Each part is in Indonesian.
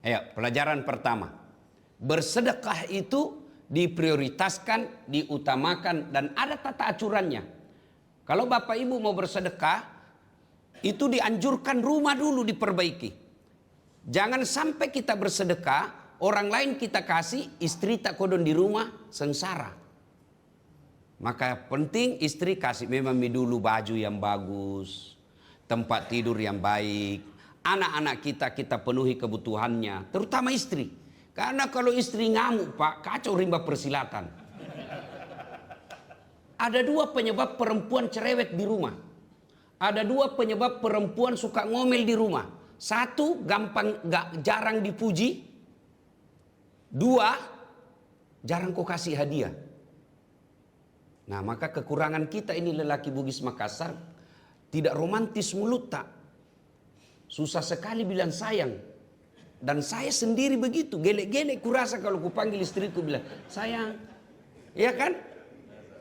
Ayo, pelajaran pertama. Bersedekah itu diprioritaskan, diutamakan, dan ada tata aturannya. Kalau Bapak Ibu mau bersedekah, itu dianjurkan rumah dulu diperbaiki. Jangan sampai kita bersedekah, orang lain kita kasih, istri tak kodon di rumah, sengsara. Maka penting istri kasih memang dulu baju yang bagus, tempat tidur yang baik, anak-anak kita penuhi kebutuhannya, terutama istri. Karena kalau istri ngamuk Pak, kacau rimba persilatan. Ada dua penyebab perempuan cerewet di rumah. Ada dua penyebab perempuan suka ngomel di rumah. Satu, jarang dipuji. Dua, jarang kau kasih hadiah. Nah, maka kekurangan kita ini lelaki Bugis Makassar, tidak romantis mulut tak. Susah sekali bilang sayang. Dan saya sendiri begitu, gelek-gelek kurasa kalau kupanggil istriku bilang sayang. Ya kan?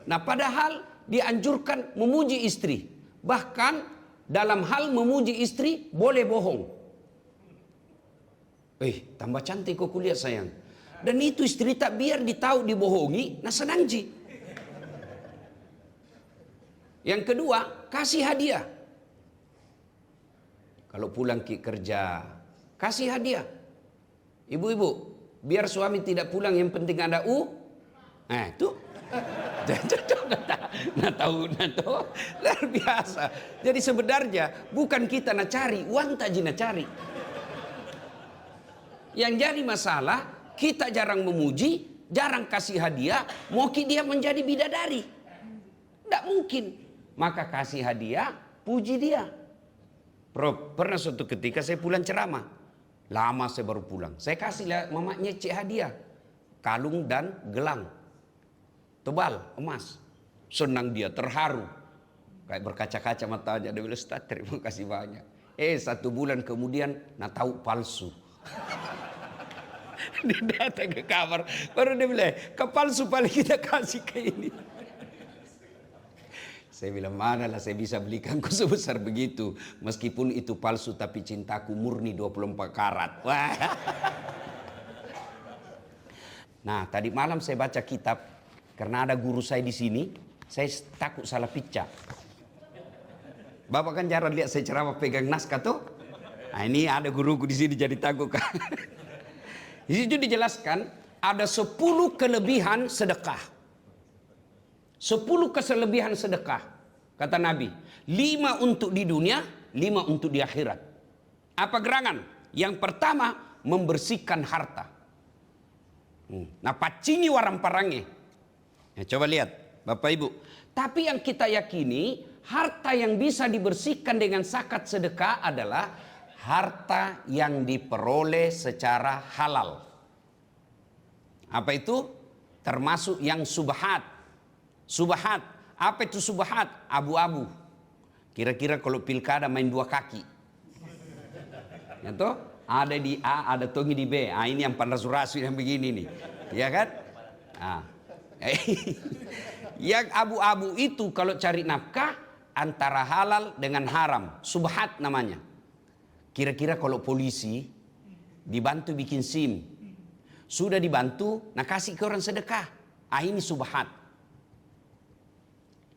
Nah, padahal dianjurkan memuji istri. Bahkan dalam hal memuji istri boleh bohong. Tambah cantik kok kulihat sayang. Dan itu istri tak biar ditahu dibohongi, nah senang ji. Yang kedua, kasih hadiah. Kalau pulang kerja, kasih hadiah. Ibu-ibu, biar suami tidak pulang yang penting ada itu. Nah tahu. Luar biasa. Jadi sebenarnya bukan kita nak cari, uang tak jina cari. Yang jadi masalah, kita jarang memuji, jarang kasih hadiah, mau dia menjadi bidadari. Tidak mungkin. Maka kasih hadiah, puji dia. Pernah suatu ketika saya pulang ceramah. Lama saya baru pulang. Saya kasih mamanya cek hadiah. Kalung dan gelang. Tebal, emas. Senang dia, terharu. Kayak berkaca-kaca matanya. Dia bilang, Ustaz, terima kasih banyak. 1 bulan kemudian, nak tahu palsu. Dia datang ke kamar. Baru dia bilang, ke palsu paling kita kasih ke ini. Saya bilang, manalah saya bisa belikan kau sebesar begitu. Meskipun itu palsu, tapi cintaku murni 24 karat. Wah. Nah, tadi malam saya baca kitab. Karena ada guru saya di sini, saya takut salah picca. Bapak kan jarang lihat saya ceramah pegang naskah tuh. Nah, ini ada guruku di sini jadi takut kan. Di situ dijelaskan ada 10 kelebihan sedekah. 10 kelebihan sedekah, kata Nabi. 5 untuk di dunia, 5 untuk di akhirat. Apa gerangan? Yang pertama, membersihkan harta. Nah, pacingi warang parange. Ya, coba lihat, Bapak Ibu. Tapi yang kita yakini, harta yang bisa dibersihkan dengan zakat sedekah adalah harta yang diperoleh secara halal. Apa itu? Termasuk yang subhat. Subhat, apa itu subhat? Abu-abu. Kira-kira kalau pilkada main 2 kaki. Ya toh? Ada di A, ada tongi di B. Ini yang panrasu-rasu yang begini nih. Ya kan? Yang abu-abu itu kalau cari nafkah antara halal dengan haram. Subhat namanya. Kira-kira kalau polisi dibantu bikin SIM. Sudah dibantu, nah kasih ke orang sedekah. Ini subhat.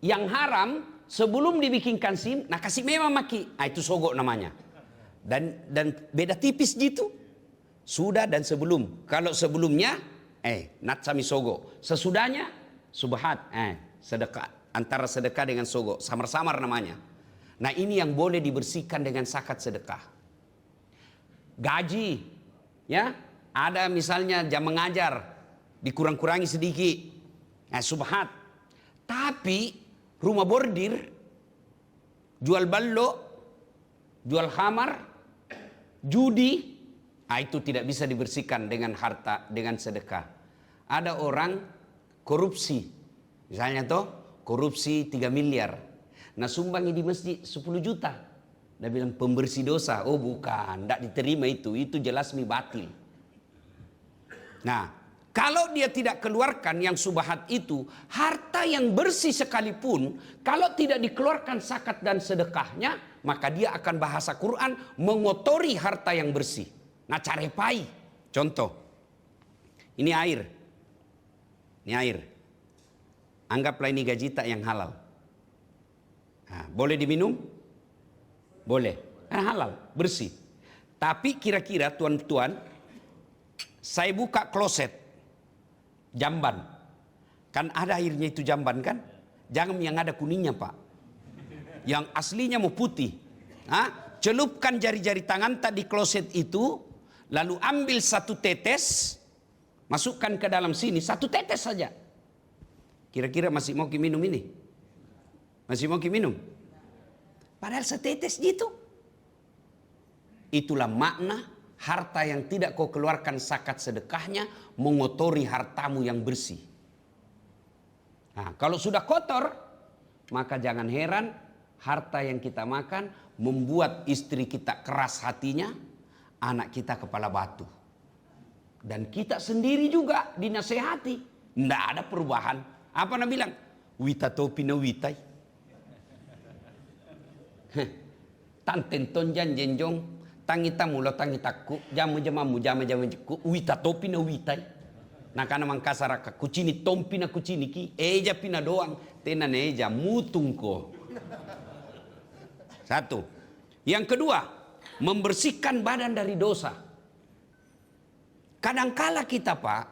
Yang haram sebelum dibikinkan SIM, nah kasih memang maki, itu sogok namanya. Dan beda tipis gitu. Sudah dan sebelum. Kalau sebelumnya, nat sami sogok. Sesudahnya, subhat, sedekah. Antara sedekah dengan sogok, samar-samar namanya. Nah ini yang boleh dibersihkan dengan zakat sedekah. Gaji, ya, ada misalnya jam mengajar, dikurang-kurangi sedikit, subhat. Tapi rumah bordir, jual ballo, jual khamar, judi, itu tidak bisa dibersihkan dengan harta, dengan sedekah. Ada orang korupsi, misalnya korupsi 3 miliar. Nah sumbangi di masjid 10 juta. Dia bilang pembersih dosa. Oh bukan, tidak diterima itu jelas batil. Nah, kalau dia tidak keluarkan yang subhat itu, harta yang bersih sekalipun, kalau tidak dikeluarkan zakat dan sedekahnya, maka dia akan bahasa Quran mengotori harta yang bersih. Nah carepai. Contoh, ini air. Ini air. Anggaplah ini gajita yang halal. Nah, boleh diminum? Boleh. Karena halal, bersih. Tapi kira-kira tuan-tuan, saya buka kloset, jamban. Kan ada airnya itu jamban kan? Jangan yang ada kuningnya Pak. Yang aslinya mau putih. Celupkan jari-jari tangan tadi kloset itu, lalu ambil satu tetes, masukkan ke dalam sini, satu tetes saja. Kira-kira masih mau minum ini? Masih mau minum? Padahal setetes gitu. Itulah makna harta yang tidak kau keluarkan zakat sedekahnya mengotori hartamu yang bersih. Nah, kalau sudah kotor, maka jangan heran harta yang kita makan membuat istri kita keras hatinya, anak kita kepala batu. Dan kita sendiri juga dinasehati. Tidak ada perubahan. Apa nak bilang? Wita topi na witai. Tanten tonjan jenjong, tangita mulo tangitaku, jamu jamamu jama ku, wita topi na witai. Nakana mangkasaraka kucini tompi na kucini ki, eja pina doang, tenan eja mutungko. Satu. Yang kedua, membersihkan badan dari dosa. Kadangkala kita Pak,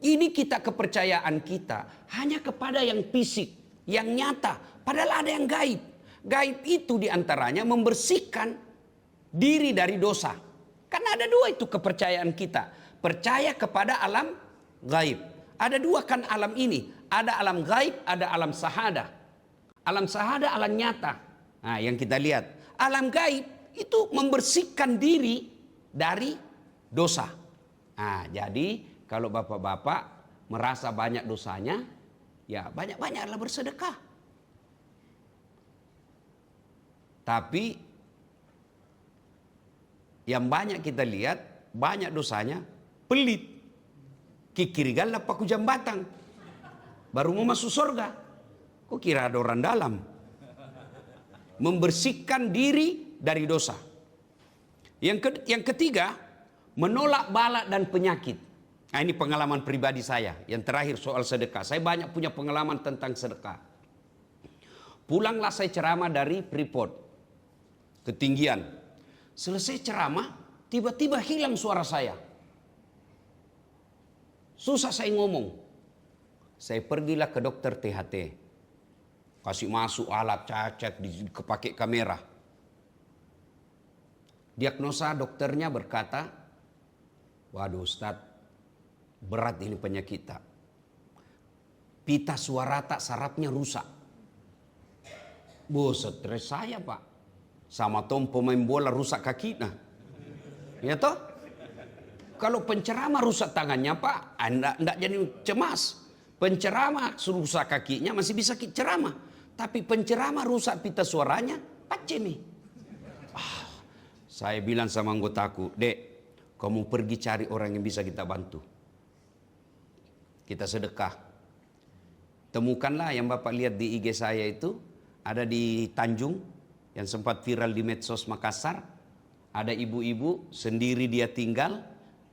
ini kita kepercayaan kita hanya kepada yang fisik, yang nyata. Padahal ada yang gaib. Gaib itu diantaranya membersihkan diri dari dosa. Karena ada dua itu kepercayaan kita. Percaya kepada alam gaib. Ada dua kan alam ini. Ada alam gaib, ada alam sahada. Alam sahada, alam nyata. Nah, yang kita lihat. Alam gaib itu membersihkan diri dari dosa. Nah, jadi kalau bapak-bapak merasa banyak dosanya, ya banyak-banyaklah bersedekah. Tapi yang banyak kita lihat, banyak dosanya, pelit. Kikirigal lah paku jambatan. Baru mau masuk surga. Kok kira ada orang dalam? Membersihkan diri dari dosa. Yang ketiga, menolak bala dan penyakit. Nah, ini pengalaman pribadi saya. Yang terakhir soal sedekah. Saya banyak punya pengalaman tentang sedekah. Pulanglah saya ceramah dari Freeport. Ketinggian. Selesai ceramah, tiba-tiba hilang suara saya. Susah saya ngomong. Saya pergilah ke dokter THT. Kasih masuk alat cacet, pakai kamera. Diagnosa dokternya berkata, waduh Ustadz, berat ini penyakitnya. Pita suara tak sarafnya rusak. Stres saya Pak. Sama Tom pemain bola rusak kakinya. Ya toh? Kalau penceramah rusak tangannya Pak, enggak jadi cemas. Penceramah rusak kakinya masih bisa ceramah. Tapi penceramah rusak pita suaranya, pacemi. Saya bilang sama anggotaku, Dek, kamu pergi cari orang yang bisa kita bantu. Kita sedekah. Temukanlah yang Bapak lihat di IG saya itu, ada di Tanjung, yang sempat viral di medsos Makassar. Ada ibu-ibu sendiri dia tinggal,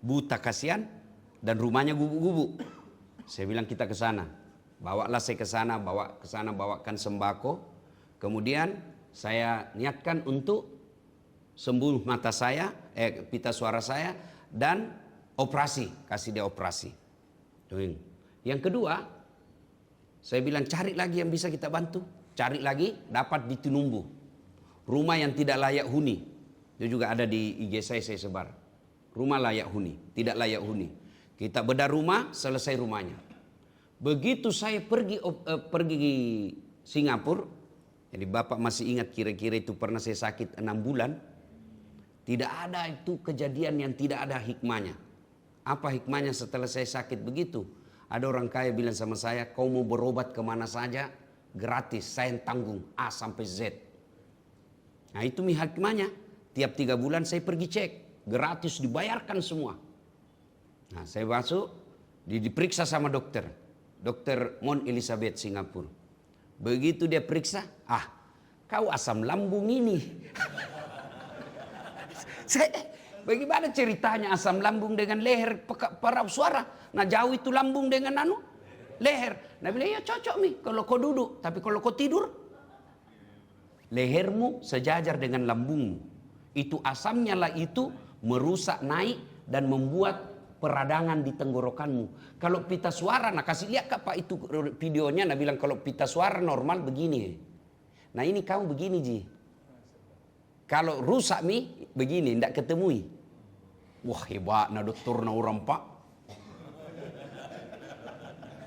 buta kasihan, dan rumahnya gubuk-gubuk. Saya bilang kita ke sana. Bawalah saya ke sana, bawakan sembako. Kemudian saya niatkan untuk sembuh mata saya, pita suara saya, dan operasi, kasih dia operasi. Yang kedua, saya bilang cari lagi yang bisa kita bantu. Cari lagi, dapat di Tinumbu. Rumah yang tidak layak huni. Itu juga ada di IG saya sebar. Rumah layak huni, tidak layak huni. Kita bedah rumah, selesai rumahnya. Begitu saya pergi Singapura, jadi Bapak masih ingat kira-kira itu pernah saya sakit 6 bulan. Tidak ada itu kejadian yang tidak ada hikmahnya. Apa hikmahnya setelah saya sakit begitu? Ada orang kaya bilang sama saya, kau mau berobat kemana saja, gratis, saya yang tanggung A sampai Z. Nah itu hikmahnya. Tiap 3 bulan saya pergi cek, gratis dibayarkan semua. Nah saya masuk, diperiksa sama dokter. Dokter Mon Elizabeth Singapura. Begitu dia periksa, kau asam lambung ini. Bagaimana ceritanya asam lambung dengan leher para suara? Nah jauh itu lambung dengan leher. Nah bilang ya cocok nih kalau kau duduk. Tapi kalau kau tidur, lehermu sejajar dengan lambungmu. Itu asamnya lah itu merusak naik dan membuat peradangan di tenggorokanmu. Kalau pita suara, nah kasih lihat Kak Pak itu videonya. Nah bilang kalau pita suara normal begini. Nah ini kamu begini Ji. Kalau rusak mi begini, tidak ketemui. Wah hebat nah dokter na orang Pak.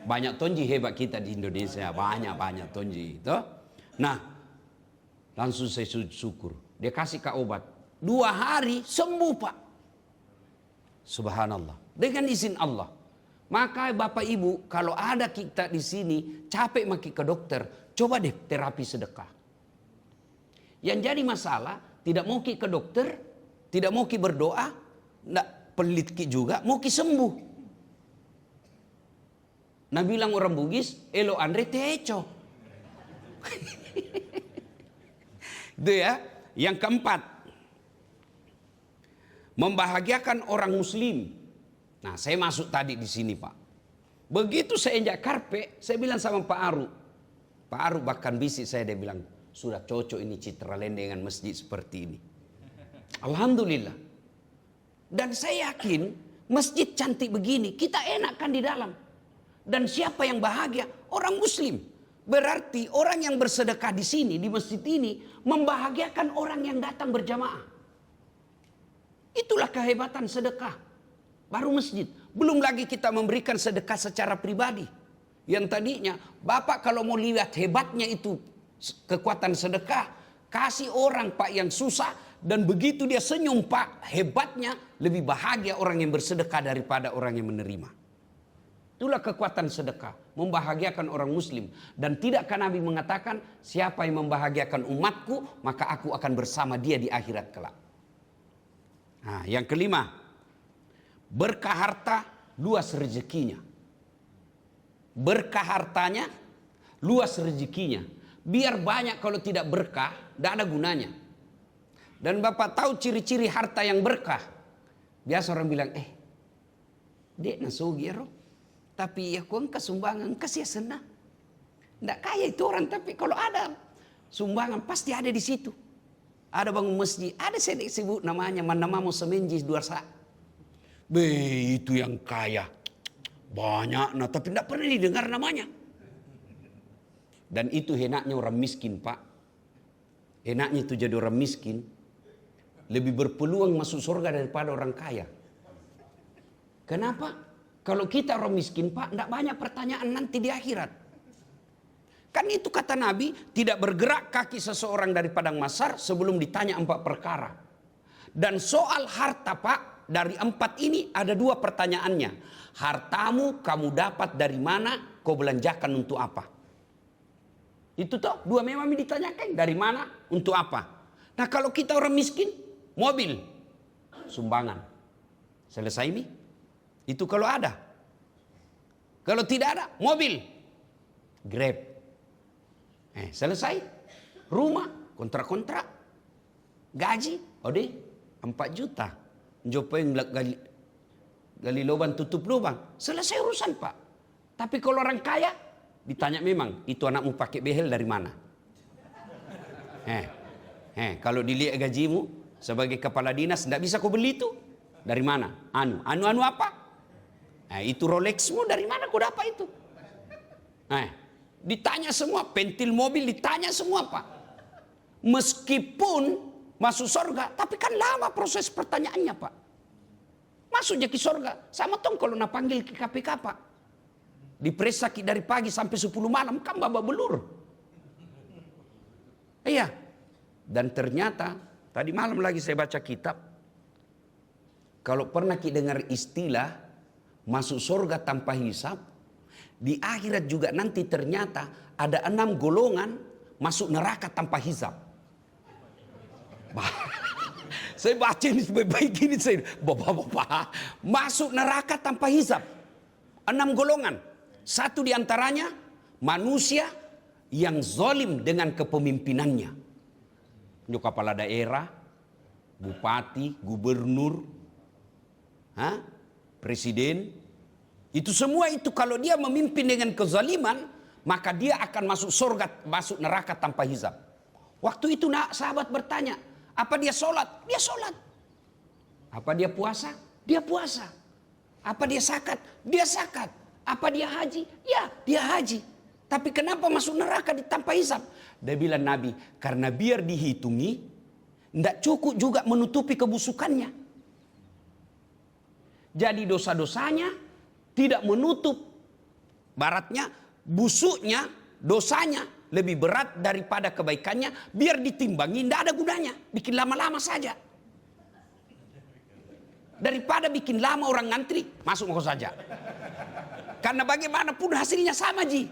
Banyak tonji hebat kita di Indonesia, banyak tonji. Toh? Nah, langsung saya syukur. Dia kasih Kak obat. 2 hari sembuh Pak. Subhanallah. Dengan izin Allah. Maka Bapak Ibu, kalau ada kita di sini capek maki ke dokter, coba deh terapi sedekah. Yang jadi masalah, tidak mau ki ke dokter, tidak mau ki berdoa, tidak pelit ki juga, mau ki sembuh. Nah bilang orang Bugis, elo Andre teco. Itu ya. Yang keempat, membahagiakan orang muslim. Nah saya masuk tadi di sini Pak. Begitu saya injak karpet, saya bilang sama Pak Aru. Pak Aru bahkan bisik saya, dia bilang, sudah cocok ini Citra Land dengan masjid seperti ini. Alhamdulillah. Dan saya yakin masjid cantik begini, kita enakan di dalam. Dan siapa yang bahagia? Orang muslim. Berarti orang yang bersedekah di sini, di masjid ini, membahagiakan orang yang datang berjamaah. Itulah kehebatan sedekah. Baru masjid. Belum lagi kita memberikan sedekah secara pribadi. Yang tadinya, Bapak kalau mau lihat hebatnya itu kekuatan sedekah, kasih orang Pak yang susah, dan begitu dia senyum Pak, hebatnya lebih bahagia orang yang bersedekah daripada orang yang menerima. Itulah kekuatan sedekah, membahagiakan orang muslim. Dan tidakkah Nabi mengatakan, siapa yang membahagiakan umatku, maka aku akan bersama dia di akhirat kelak. Nah, yang kelima, berkah harta luas rezekinya. Berkah hartanya luas rezekinya. Biar banyak kalau tidak berkah, tidak ada gunanya. Dan Bapak tahu ciri-ciri harta yang berkah. Biasa orang bilang, dek nasugi ya roh. Tapi ya kau engkau sumbangan, kasih ya senang. Tidak kaya itu orang, tapi kalau ada sumbangan pasti ada di situ. Ada bangun masjid, ada saya sebut namanya, manamamu semenjis 2 saat. Itu yang kaya. Banyak, nah tapi tidak pernah didengar namanya. Dan itu enaknya orang miskin Pak. Enaknya itu jadi orang miskin. Lebih berpeluang masuk surga daripada orang kaya. Kenapa? Kalau kita orang miskin Pak, tidak banyak pertanyaan nanti di akhirat. Kan itu kata Nabi, tidak bergerak kaki seseorang dari padang mahsyar sebelum ditanya 4 perkara. Dan soal harta Pak, dari 4 ini ada 2 pertanyaannya. Hartamu kamu dapat dari mana, kau belanjakan untuk apa? Itu toh 2 memang ditanyakan, dari mana, untuk apa? Nah kalau kita orang miskin, mobil, sumbangan. Selesai nih? Itu kalau ada. Kalau tidak ada, mobil, Grab. Selesai. Rumah, kontrak-kontrak. Gaji, 4 juta. Jopain gali lubang, tutup lubang. Selesai urusan Pak. Tapi kalau orang kaya, ditanya memang, itu anakmu pakai behel dari mana? Kalau dilihat gajimu sebagai kepala dinas, tidak bisa kau beli itu. Dari mana? Anu apa? Itu Rolexmu dari mana kau dapat itu? Ditanya semua, pentil mobil ditanya semua Pak. Meskipun masuk surga, tapi kan lama proses pertanyaannya Pak. Masuknya ke surga, sama tong kalau nak panggil ke KPK Pak. Diperiksa dari pagi sampai 10 malam, kan babak belur. Iya. Dan ternyata, tadi malam lagi saya baca kitab. Kalau pernah kita dengar istilah, masuk surga tanpa hisab, di akhirat juga nanti ternyata ada 6 golongan masuk neraka tanpa hisab. Saya baca ini sebaik gini, saya bapak-bapak masuk neraka tanpa hisab. 6 golongan. Satu diantaranya manusia yang zalim dengan kepemimpinannya. Kepala daerah, bupati, gubernur, presiden. Itu semua itu kalau dia memimpin dengan kezaliman, maka dia akan masuk surga, masuk neraka tanpa hisab. Waktu itu sahabat bertanya, apa dia sholat? Dia sholat. Apa dia puasa? Dia puasa. Apa dia zakat? Dia zakat. Apa dia haji? Ya, dia haji. Tapi kenapa masuk neraka tanpa hisab? Dia bilang Nabi, karena biar dihitungi, tidak cukup juga menutupi kebusukannya. Jadi dosa-dosanya tidak menutup, baratnya busuknya, dosanya lebih berat daripada kebaikannya. Biar ditimbangi, tidak ada gunanya. Bikin lama-lama saja. Daripada bikin lama orang ngantri, masuk saja. Karena bagaimanapun hasilnya sama, Ji.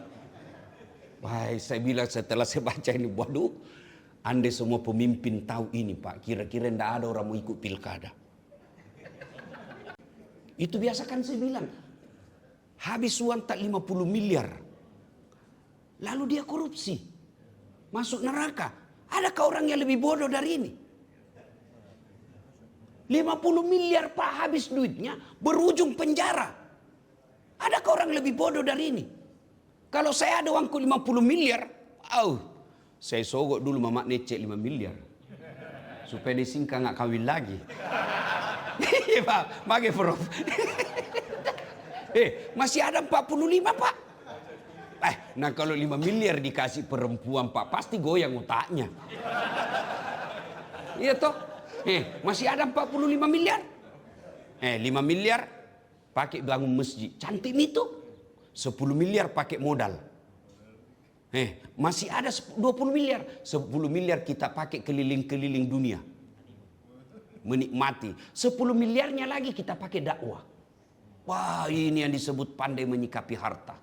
Wah, saya bilang setelah saya baca ini, waduh, andai semua pemimpin tahu ini, Pak, kira-kira tidak ada orang mau ikut pilkada. Itu biasa kan saya bilang, habis uang tak 50 miliar. Lalu dia korupsi. Masuk neraka. Adakah orang yang lebih bodoh dari ini? 50 miliar Pak habis duitnya, berujung penjara. Adakah orang lebih bodoh dari ini? Kalau saya ada uangku 50 miliar, saya sogok dulu Mama Nece 5 miliar. Supaya disingka nggak kawin lagi. Pak, bagi Prof. Masih ada 45 Pak. Nah kalau 5 miliar dikasih perempuan Pak, pasti goyang otaknya. Iya toh? Masih ada 45 miliar. 5 miliar pakai bangun masjid. Cantik itu. 10 miliar pakai modal. Masih ada 20 miliar. 10 miliar kita pakai keliling-keliling dunia. Menikmati. 10 miliarnya lagi kita pakai dakwah. Wah, ini yang disebut pandai menyikapi harta.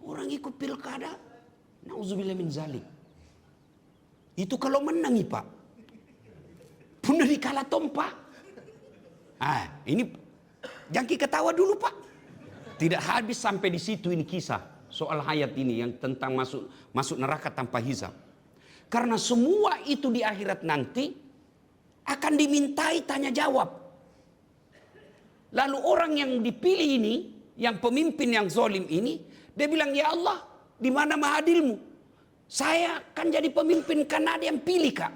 Orang ikut pilkada, nauzubillah min zalik. Itu kalau menang, Pak. Pun dikalah tompa. Ini jangki ketawa dulu, Pak. Tidak habis sampai di situ ini kisah soal hayat ini yang tentang masuk neraka tanpa hisab. Karena semua itu di akhirat nanti akan dimintai tanya jawab. Lalu orang yang dipilih ini, yang pemimpin yang zalim ini, dia bilang, ya Allah, di mana mahadilmu? Saya kan jadi pemimpin karena ada yang pilih, Kak.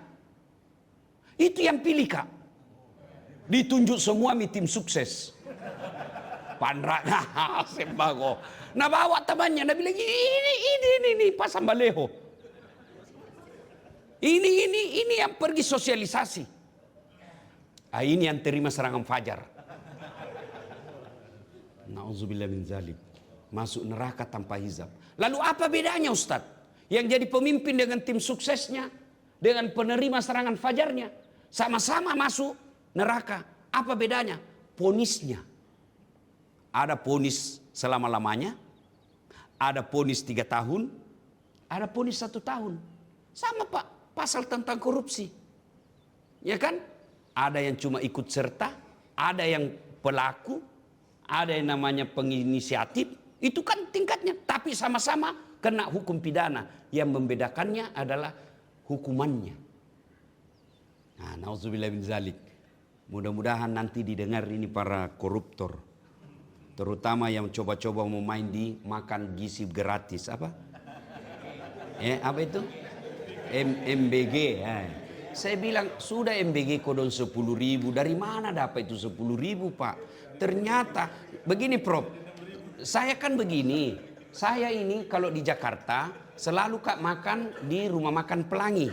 Itu yang pilih, Kak. Ditunjuk semua tim sukses. Pandra, sembako. Nah bawa temannya, dia bilang, ini Pak Sambaleho. Ini yang pergi sosialisasi. Ini yang terima serangan fajar. Nauzubillah min zalik. Masuk neraka tanpa hisab. Lalu apa bedanya Ustadz? Yang jadi pemimpin dengan tim suksesnya, dengan penerima serangan fajarnya, sama-sama masuk neraka. Apa bedanya? Ponisnya. Ada ponis selama-lamanya, ada ponis 3 tahun, ada ponis 1 tahun. Sama Pak, pasal tentang korupsi. Ya kan? Ada yang cuma ikut serta, ada yang pelaku, ada yang namanya penginisiatif. Itu kan tingkatnya, tapi sama-sama kena hukum pidana. Yang membedakannya adalah hukumannya. Nah, nauzubillah min zalik. Mudah-mudahan nanti didengar ini para koruptor. Terutama yang coba-coba mau main di makan gizi gratis. Apa? Apa itu? MBG. Saya bilang, sudah MBG kodon 10.000. Dari mana dapat itu 10.000 Pak? Ternyata, begini Prof. Saya kan begini. Saya ini kalau di Jakarta, selalu Kak makan di rumah makan Pelangi.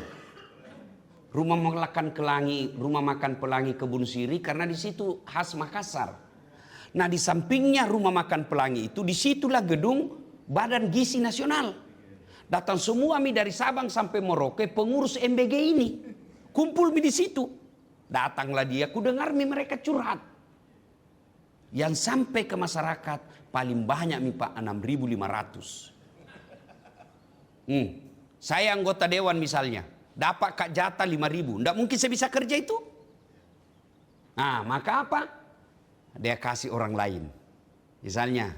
Rumah makan Pelangi Kebun Siri, karena di situ khas Makassar. Nah di sampingnya rumah makan Pelangi itu, disitulah gedung Badan Gizi Nasional. Datang semua dari Sabang sampai Merauke pengurus MBG ini. Kumpul di situ. Datanglah dia, ku dengar mereka curhat. Yang sampai ke masyarakat paling banyak Pak 6.500. Saya anggota dewan misalnya, dapat Kak jatah 5.000. Nggak mungkin saya bisa kerja itu. Nah maka apa? Dia kasih orang lain. Misalnya,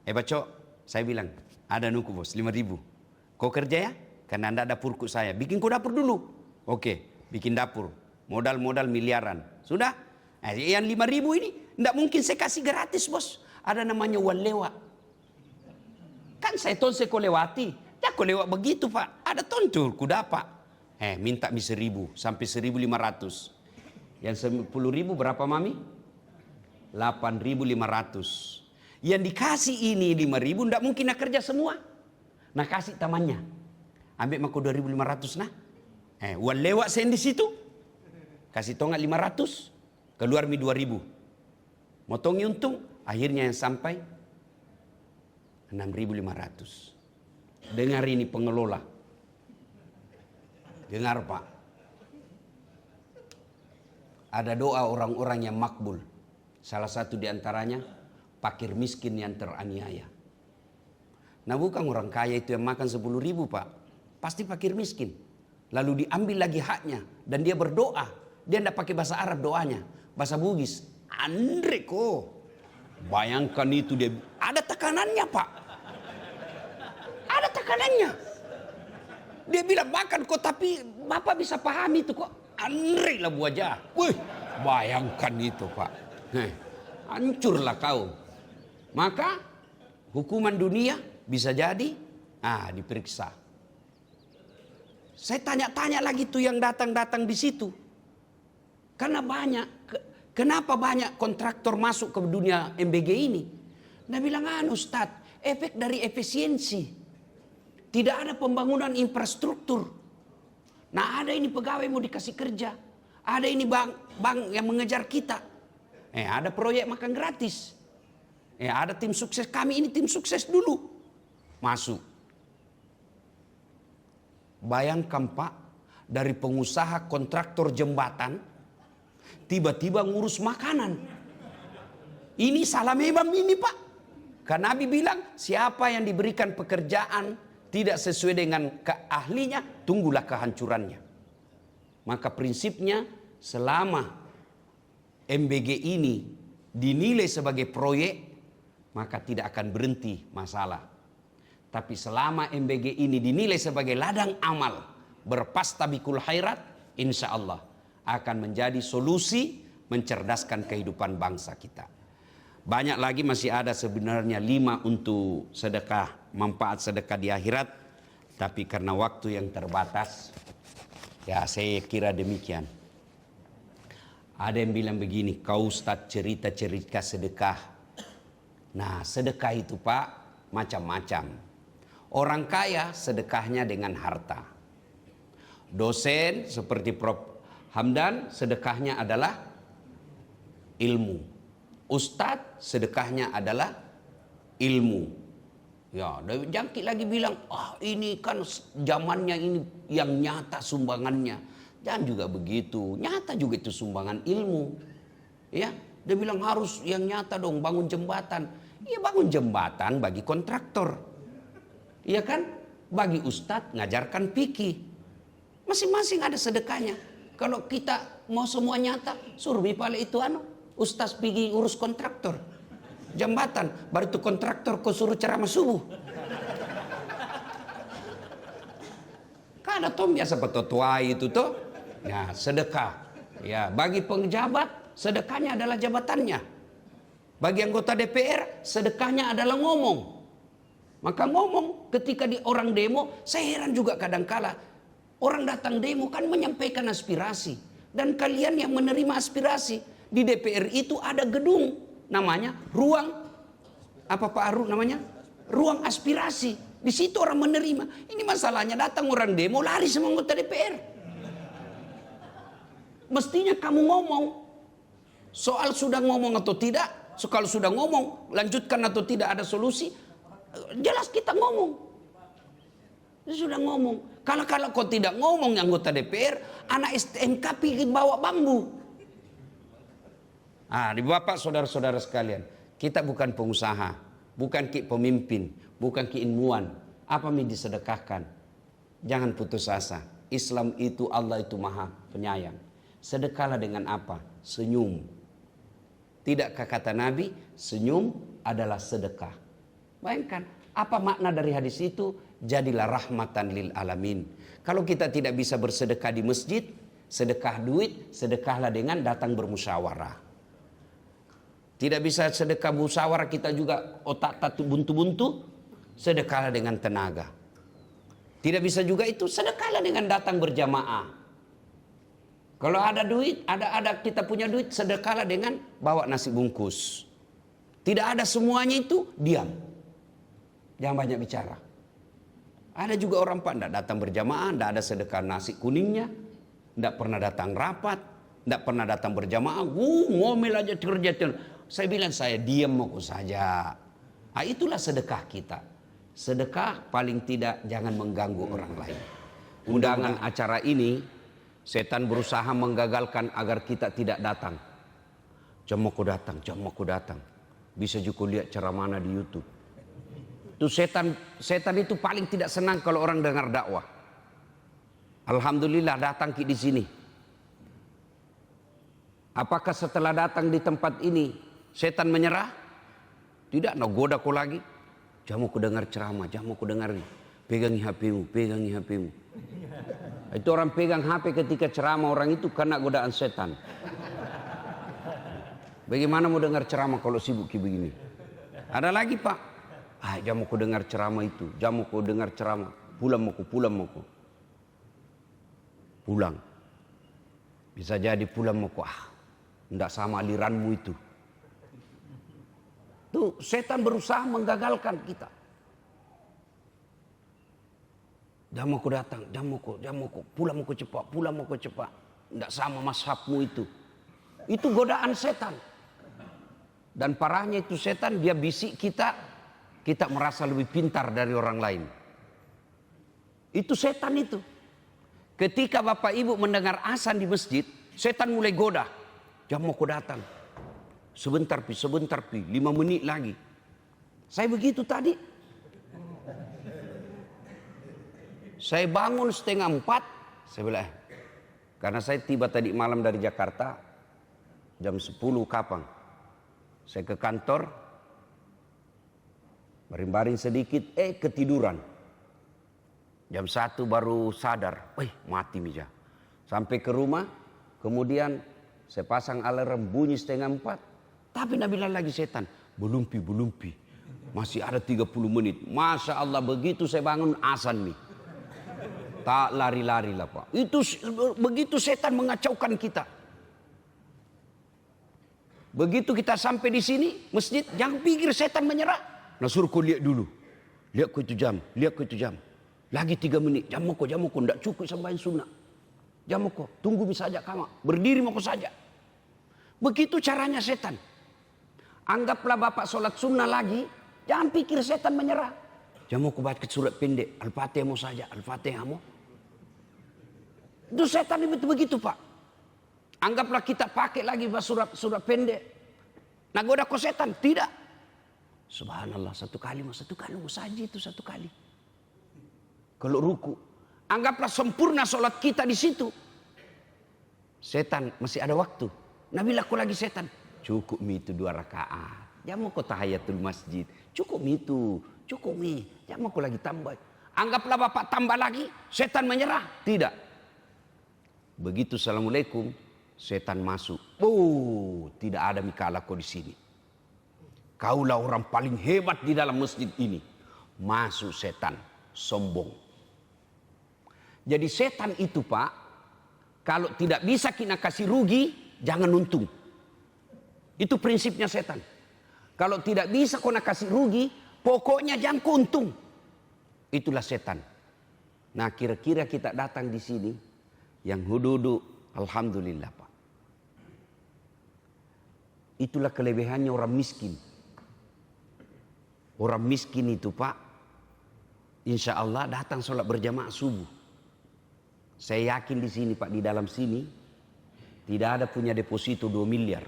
Bacok, saya bilang, ada nuku bos, 5.000. Kau kerja ya? Karena anda ada dapurku saya. Bikin kau dapur dulu. Oke, bikin dapur. Modal-modal miliaran. Sudah? Yang 5.000 ini tidak mungkin saya kasih gratis, bos. Ada namanya walewa. Kan saya ko lewati. Ya ko lewat begitu, Pak. Ada tontur ku dapat. Minta 1.000 sampai 1.500. Yang 10.000 berapa, Mami? 8.500. Yang dikasih ini 5.000 tidak mungkin nak kerja semua. Nah kasih tamannya. Ambil mako 2.500 nah. Uang lewat sen di situ. Kasih tongat 500. Keluar mi 2.000. Motongi untung. Akhirnya yang sampai 6.500. Dengar ini pengelola. Dengar, Pak. Ada doa orang-orang yang makbul. Salah satu di antaranya fakir miskin yang teraniaya. Nah bukan orang kaya itu yang makan 10.000, Pak. Pasti fakir miskin. Lalu diambil lagi haknya. Dan dia berdoa. Dia tidak pakai bahasa Arab doanya. Bahasa Bugis. Andre ko. Bayangkan itu dia. Ada tekanannya, Pak. Ada tekanannya. Dia bilang makan kok, tapi Bapak bisa pahami itu kok. Andre lah wajah. Wih, bayangkan itu, Pak. Hancurlah kau. Maka hukuman dunia bisa jadi diperiksa. Saya tanya-tanya lagi tuh yang datang-datang di situ. Karena kenapa banyak kontraktor masuk ke dunia MBG ini? Dia bilang, Ustadz, efek dari efisiensi. Tidak ada pembangunan infrastruktur. Nah ada ini pegawai mau dikasih kerja. Ada ini bank yang mengejar kita. Ada proyek makan gratis. Ada tim sukses. Kami ini tim sukses dulu. Masuk. Bayangkan, Pak. Dari pengusaha kontraktor jembatan. Tiba-tiba ngurus makanan. Ini salah memang ini, Pak. Karena Nabi bilang, siapa yang diberikan pekerjaan tidak sesuai dengan keahlinya, tunggulah kehancurannya. Maka prinsipnya, selama MBG ini dinilai sebagai proyek, maka tidak akan berhenti masalah. Tapi selama MBG ini dinilai sebagai ladang amal, berpastabikul khairat, insya Allah akan menjadi solusi mencerdaskan kehidupan bangsa kita. Banyak lagi masih ada sebenarnya 5 untuk sedekah, manfaat sedekah di akhirat. Tapi karena waktu yang terbatas, ya saya kira demikian. Ada yang bilang begini, kau Ustaz cerita-cerita sedekah. Nah sedekah itu, Pak, macam-macam. Orang kaya sedekahnya dengan harta. Dosen seperti Prof. Hamdan sedekahnya adalah ilmu. Ustadz sedekahnya adalah ilmu. Ya, jangkit lagi bilang, ini kan zamannya ini yang nyata sumbangannya. Jangan juga begitu. Nyata juga itu sumbangan ilmu. Ya, dia bilang harus yang nyata dong, bangun jembatan. Ya bangun jembatan bagi kontraktor. Iya kan? Bagi ustadz ngajarkan fikih. Masing-masing ada sedekahnya. Kalau kita mau semua nyata, suruh bipale itu ustaz pergi urus kontraktor jembatan, baru itu kontraktor kau suruh ceramah subuh. Kan ada tom biasa petotuai itu tuh. Ya sedekah. Ya bagi penjabat sedekahnya adalah jabatannya. Bagi anggota DPR sedekahnya adalah ngomong. Maka ngomong ketika di orang demo, saya heran juga kadangkala orang datang demo kan menyampaikan aspirasi, dan kalian yang menerima aspirasi. Di DPR itu ada gedung namanya ruang apa Pak Aru namanya? Ruang aspirasi. Di situ orang menerima. Ini masalahnya datang orang demo lari sama anggota DPR. Mestinya kamu ngomong. Soal sudah ngomong atau tidak, kalau sudah ngomong lanjutkan atau tidak ada solusi, jelas kita ngomong. Sudah ngomong. Kalau kau tidak ngomong anggota DPR, anak STMK pergi bawa bambu. Di Bapak saudara-saudara sekalian, kita bukan pengusaha, bukan pemimpin, bukan ilmuwan. Apa yang disedekahkan? Jangan putus asa. Islam itu, Allah itu maha penyayang. Sedekahlah dengan apa? Senyum. Tidakkah kata Nabi, senyum adalah sedekah. Bayangkan, apa makna dari hadis itu? Jadilah rahmatan lil alamin. Kalau kita tidak bisa bersedekah di masjid, Sedekah duit, sedekahlah dengan datang bermusyawarah. Tidak bisa sedekah musyawarah kita juga otak tatu buntu-buntu, sedekahlah dengan tenaga. Tidak bisa juga itu, sedekahlah dengan datang berjamaah. Kalau ada duit, ada kita punya duit, sedekahlah dengan bawa nasi bungkus. Tidak ada semuanya itu, diam. Jangan banyak bicara. Ada juga orang Pak tidak datang berjamaah, tidak ada sedekah nasi kuningnya, tidak pernah datang rapat, tidak pernah datang berjamaah, ngomel aja kerja. Saya bilang saya diam mau saja. Nah, itulah sedekah kita. Sedekah paling tidak jangan mengganggu orang lain. Undangan acara ini, setan berusaha menggagalkan agar kita tidak datang. Jam aku datang. Bisa juga lihat ceramah di YouTube. Itu setan itu paling tidak senang kalau orang dengar dakwah. Alhamdulillah datang di sini. Apakah setelah datang di tempat ini setan menyerah? Tidak, nak goda kau lagi. Jamu ku dengar ceramah, jamu ku dengar ini. Pegangi HPmu. Itu orang pegang HP ketika ceramah orang itu kena godaan setan. Bagaimana mau dengar ceramah kalau sibuk begini? Ada lagi Pak. Jamu ku dengar ceramah itu, jamu ku dengar ceramah. Pulang mau ku. Pulang. Bisa jadi pulang mau ku. Tidak sama aliranmu itu. Tuh setan berusaha menggagalkan kita. Jamu ku datang, jamu ku. Pulang mau ku cepat. Tidak sama mazhabmu itu. Itu godaan setan. Dan parahnya itu setan, dia bisik kita merasa lebih pintar dari orang lain. Itu setan itu. Ketika Bapak Ibu mendengar azan di masjid, setan mulai goda. Jam mau datang. Sebentar pi, 5 menit lagi. Saya begitu tadi. Saya bangun 3:30. Saya bilang, karena saya tiba tadi malam dari Jakarta, jam 10 Kapang. Saya ke kantor, baring-baring sedikit, ketiduran. Jam 1 baru sadar, mati Mija. Sampai ke rumah, kemudian saya pasang alarm bunyi 3:30. Tapi Nabila lagi setan, belumpi. Masih ada 30 menit. Masya Allah, begitu saya bangun azan nih. Tak lari-lari lah Pak. Itu begitu setan mengacaukan kita. Begitu kita sampai di sini, masjid, jangan pikir setan menyerah. Nah suruh kau lihat dulu. Lihat kau itu jam. Lagi 3 menit. Jamu kau. Tidak cukup sampai sunnah. Jamu kau. Tunggu saja kamu. Berdiri mau kau saja. Begitu caranya setan. Anggaplah Bapak sholat sunnah lagi. Jangan pikir setan menyerah. Jamu kau baca surat pendek. Al-Fatihah mau saja. Al-Fatihah mau. Itu setan begitu Pak. Anggaplah kita pakai lagi surat pendek. Nah goda kau setan. Tidak. Subhanallah, satu kali mau saja itu satu kali. Kalau ruku, anggaplah sempurna sholat kita di situ. Setan masih ada waktu. Nabi laku lagi setan. Cukup itu 2 rakaat. Jamu kau tahiyatul masjid. Cukup itu. Jamu kau lagi tambah. Anggaplah Bapak tambah lagi. Setan menyerah. Tidak. Begitu assalamualaikum. Setan masuk. Tidak ada mikala kau di sini. Kaulah orang paling hebat di dalam masjid ini. Masuk setan. Sombong. Jadi setan itu Pak. Kalau tidak bisa kita kasih rugi. Jangan untung. Itu prinsipnya setan. Kalau tidak bisa kau nak kasih rugi. Pokoknya jangan kau untung. Itulah setan. Nah kira-kira kita datang di sini. Yang hududu. Alhamdulillah Pak. Itulah kelebihannya orang miskin. Orang miskin itu Pak. Insya Allah datang sholat berjamaah subuh. Saya yakin di sini Pak. Di dalam sini. Tidak ada punya deposito 2 miliar.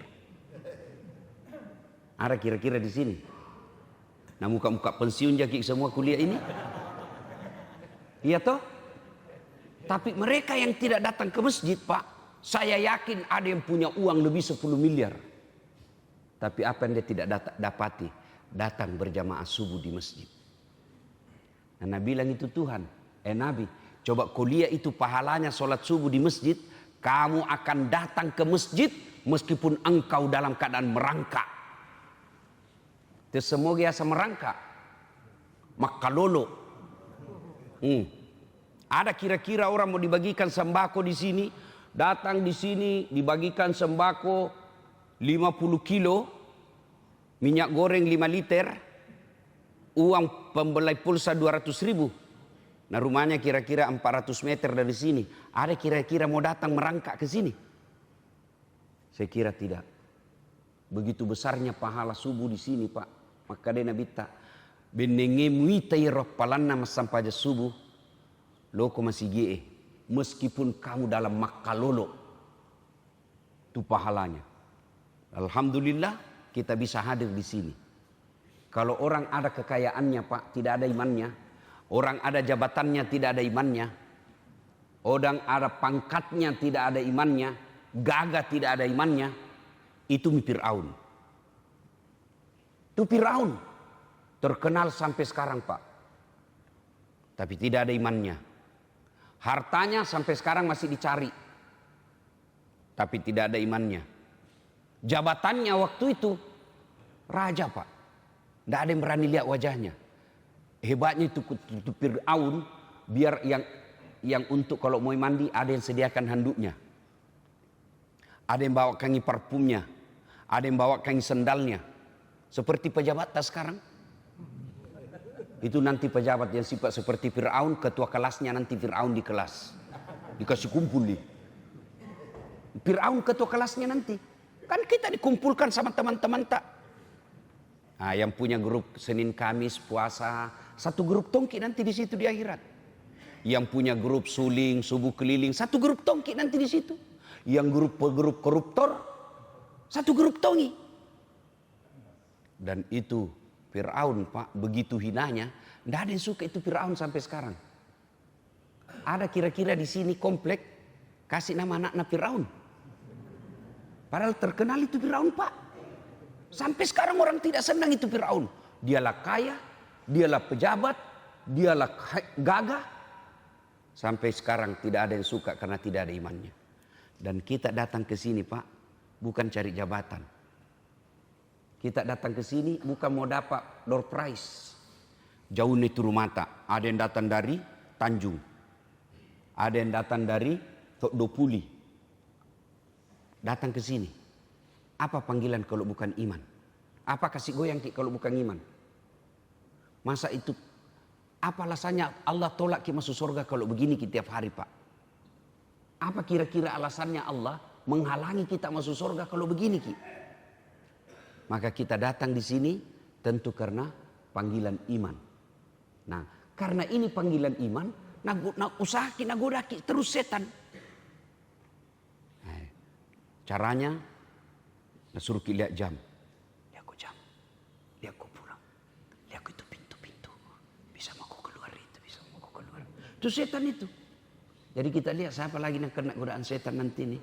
Ada kira-kira di sini. Nah muka-muka pensiun jaki semua kuliah ini. Iya toh? Tapi mereka yang tidak datang ke masjid Pak. Saya yakin ada yang punya uang lebih 10 miliar. Tapi apa yang dia tidak dapati? Datang berjamaah subuh di masjid. Nah Nabi bilang itu Tuhan. Nabi, coba kuliah itu pahalanya sholat subuh di masjid. Kamu akan datang ke masjid meskipun engkau dalam keadaan merangkak. Semua biasa merangkak. Makalolo. Ada kira-kira orang mau dibagikan sembako di sini, datang di sini dibagikan sembako 50 kilo, minyak goreng 5 liter, uang pembelai pulsa 200.000. Nah rumahnya kira-kira 400 meter dari sini. Ada kira-kira mau datang merangkak ke sini? Saya kira tidak. Begitu besarnya pahala subuh di sini Pak. Maka dia Nabi tak. Benenge muita iroh palanna masampaja subuh. Loko masih gie. Meskipun kamu dalam makalolo. Itu pahalanya. Alhamdulillah kita bisa hadir di sini. Kalau orang ada kekayaannya Pak, tidak ada imannya. Orang ada jabatannya, tidak ada imannya. Orang ada pangkatnya, tidak ada imannya. Gagah, tidak ada imannya. Itu Fir'aun. Itu Fir'aun. Terkenal sampai sekarang Pak. Tapi tidak ada imannya. Hartanya sampai sekarang masih dicari. Tapi tidak ada imannya. Jabatannya waktu itu raja Pak. Tidak ada yang berani lihat wajahnya. Hebatnya itu Fir'aun, biar yang untuk kalau mau mandi ada yang sediakan handuknya. Ada yang bawa kangi parfumnya. Ada yang bawa kangi sendalnya. Seperti pejabat sekarang. Itu nanti pejabat yang sifat seperti Fir'aun, ketua kelasnya nanti Fir'aun di kelas. Dikasih kumpul nih. Fir'aun ketua kelasnya nanti. Kan kita dikumpulkan sama teman-teman tak. Nah, yang punya grup Senin Kamis puasa, satu grup tongki nanti di situ di akhirat. Yang punya grup suling, subuh keliling, satu grup tongki nanti di situ. Yang grup koruptor, satu grup tongi. Dan itu Fir'aun Pak, begitu hinanya, tidak ada yang suka itu Fir'aun sampai sekarang. Ada kira-kira di sini komplek kasih nama anaknya Fir'aun. Padahal terkenal itu Fir'aun Pak. Sampai sekarang orang tidak senang itu Fir'aun. Dialah kaya, dialah pejabat, dialah gagah. Sampai sekarang tidak ada yang suka karena tidak ada imannya. Dan kita datang ke sini Pak, bukan cari jabatan. Kita datang ke sini bukan mau dapat door prize. Jauh nih turu mata. Ada yang datang dari Tanjung. Ada yang datang dari Dopuli. Datang ke sini. Apa panggilan kalau bukan iman? Apa kasih goyang kalau bukan iman? Masa itu apa alasannya Allah tolak kita masuk surga kalau begini kita tiap hari Pak? Apa kira-kira alasannya Allah menghalangi kita masuk surga kalau begini Ki? Maka kita datang di sini tentu karena panggilan iman. Nah, karena ini panggilan iman, usaha kita goda terus setan. Nah, caranya suruh lihat jam. Lihat aku jam. Lihat aku pulang. Lihat aku itu pintu-pintu. Bisa mau aku keluar itu, bisa mau aku keluar. Itu setan itu. Jadi kita lihat siapa lagi yang kena godaan setan nanti nih.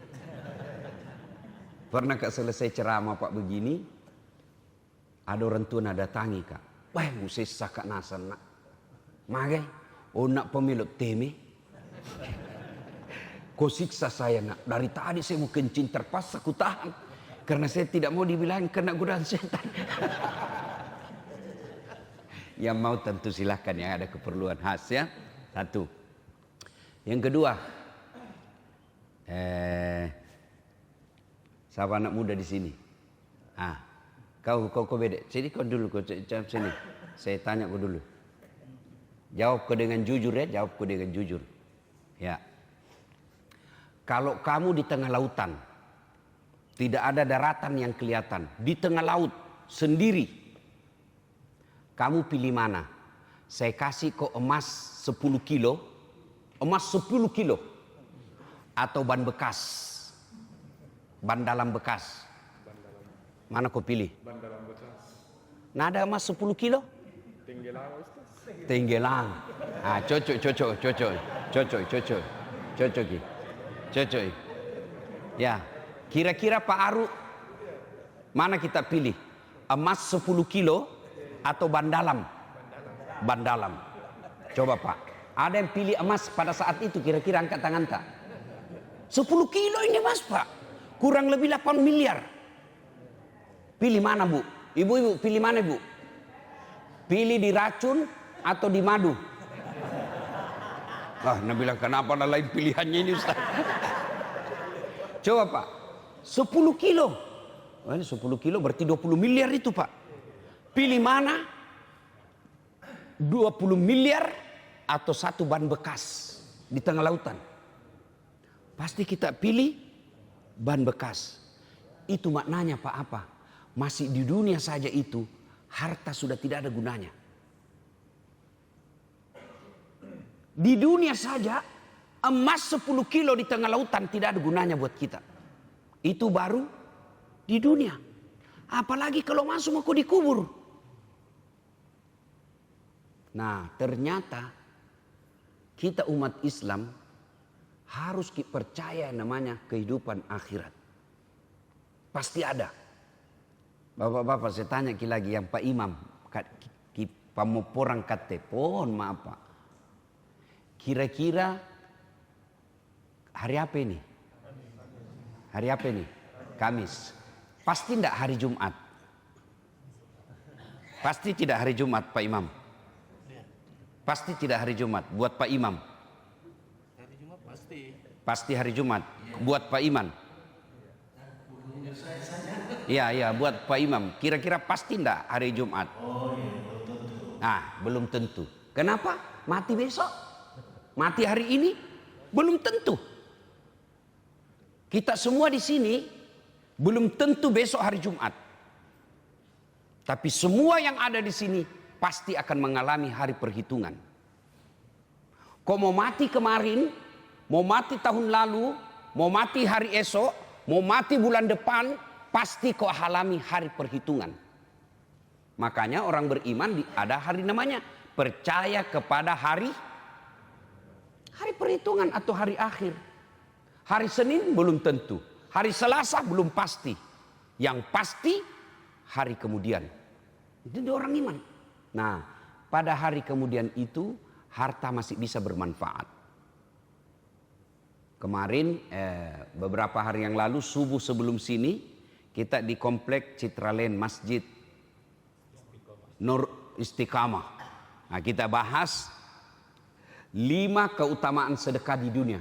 Pernah Kak selesai ceramah Pak begini, ada orang tua nak datangi Kak. Wah, musisa Kak nasan nak. Magai, nak pemilu teme. Kau siksa saya nak. Dari tadi saya mau kencing terpaksa ku tahan. Karena saya tidak mau dibilang kena godaan setan. Yang mau tentu silahkan, yang ada keperluan khas ya. Satu. Yang kedua, siapa anak muda di sini? Kau beda. Jadi kau dulu, kau jawab sini. Saya tanya kau dulu. Jawab kau dengan jujur ya, jawab kau dengan jujur. Ya. Kalau kamu di tengah lautan, tidak ada daratan yang kelihatan, di tengah laut sendiri, kamu pilih mana? Saya kasih kau emas 10 kilo, emas 10 kilo, atau ban bekas, ban dalam bekas. Mana kau pilih? Ban dalam bekas. Nah, ada emas 10 kilo? Tenggelam Ustaz. Tenggelam. Cocok. Ya, kira-kira Pak Aru, mana kita pilih? Emas 10 kilo atau ban dalam? Ban dalam. Coba Pak, ada yang pilih emas pada saat itu, kira-kira angkat tangan tak? 10 kilo ini mas Pak. Kurang lebih 8 miliar. Pilih mana Bu? Ibu-ibu pilih mana Bu? Pilih di racun atau di madu? Nah bilang kenapa ada lain pilihannya ini Ustaz? Coba Pak. 10 kilo. Oh, ini 10 kilo berarti 20 miliar itu Pak. Pilih mana? 20 miliar atau satu ban bekas di tengah lautan? Pasti kita pilih ban bekas. Itu maknanya Pak apa? Masih di dunia saja itu harta sudah tidak ada gunanya. Di dunia saja emas 10 kilo di tengah lautan tidak ada gunanya buat kita. Itu baru di dunia. Apalagi kalau masuk mau dikubur. Nah ternyata kita umat Islam harus percaya namanya kehidupan akhirat. Pasti ada. Bapak-bapak saya tanya lagi yang Pak Imam. Pamoporang kate pohon maaf Pak. Kira-kira hari apa ini? Hari apa ini? Kamis. Pasti tidak hari Jumat. Pasti tidak hari Jumat Pak Imam. Pasti tidak hari Jumat buat Pak Imam. Hari Jumat pasti. Pasti hari Jumat buat Pak Imam. Iya buat Pak Imam. Kira-kira pasti enggak hari Jumat? Nah belum tentu. Kenapa? Mati besok? Mati hari ini? Belum tentu. Kita semua di sini belum tentu besok hari Jumat. Tapi semua yang ada di sini pasti akan mengalami hari perhitungan. Kau mau mati kemarin, mau mati tahun lalu, mau mati hari esok, mau mati bulan depan, pasti kau alami hari perhitungan. Makanya orang beriman ada hari namanya percaya kepada hari perhitungan atau hari akhir. Hari Senin belum tentu, hari Selasa belum pasti. Yang pasti hari kemudian. Itu dia orang iman. Nah, pada hari kemudian itu harta masih bisa bermanfaat. Kemarin beberapa hari yang lalu subuh sebelum sini kita di komplek Citraland Masjid Nur Istiqamah. Nah, kita bahas 5 keutamaan sedekah di dunia.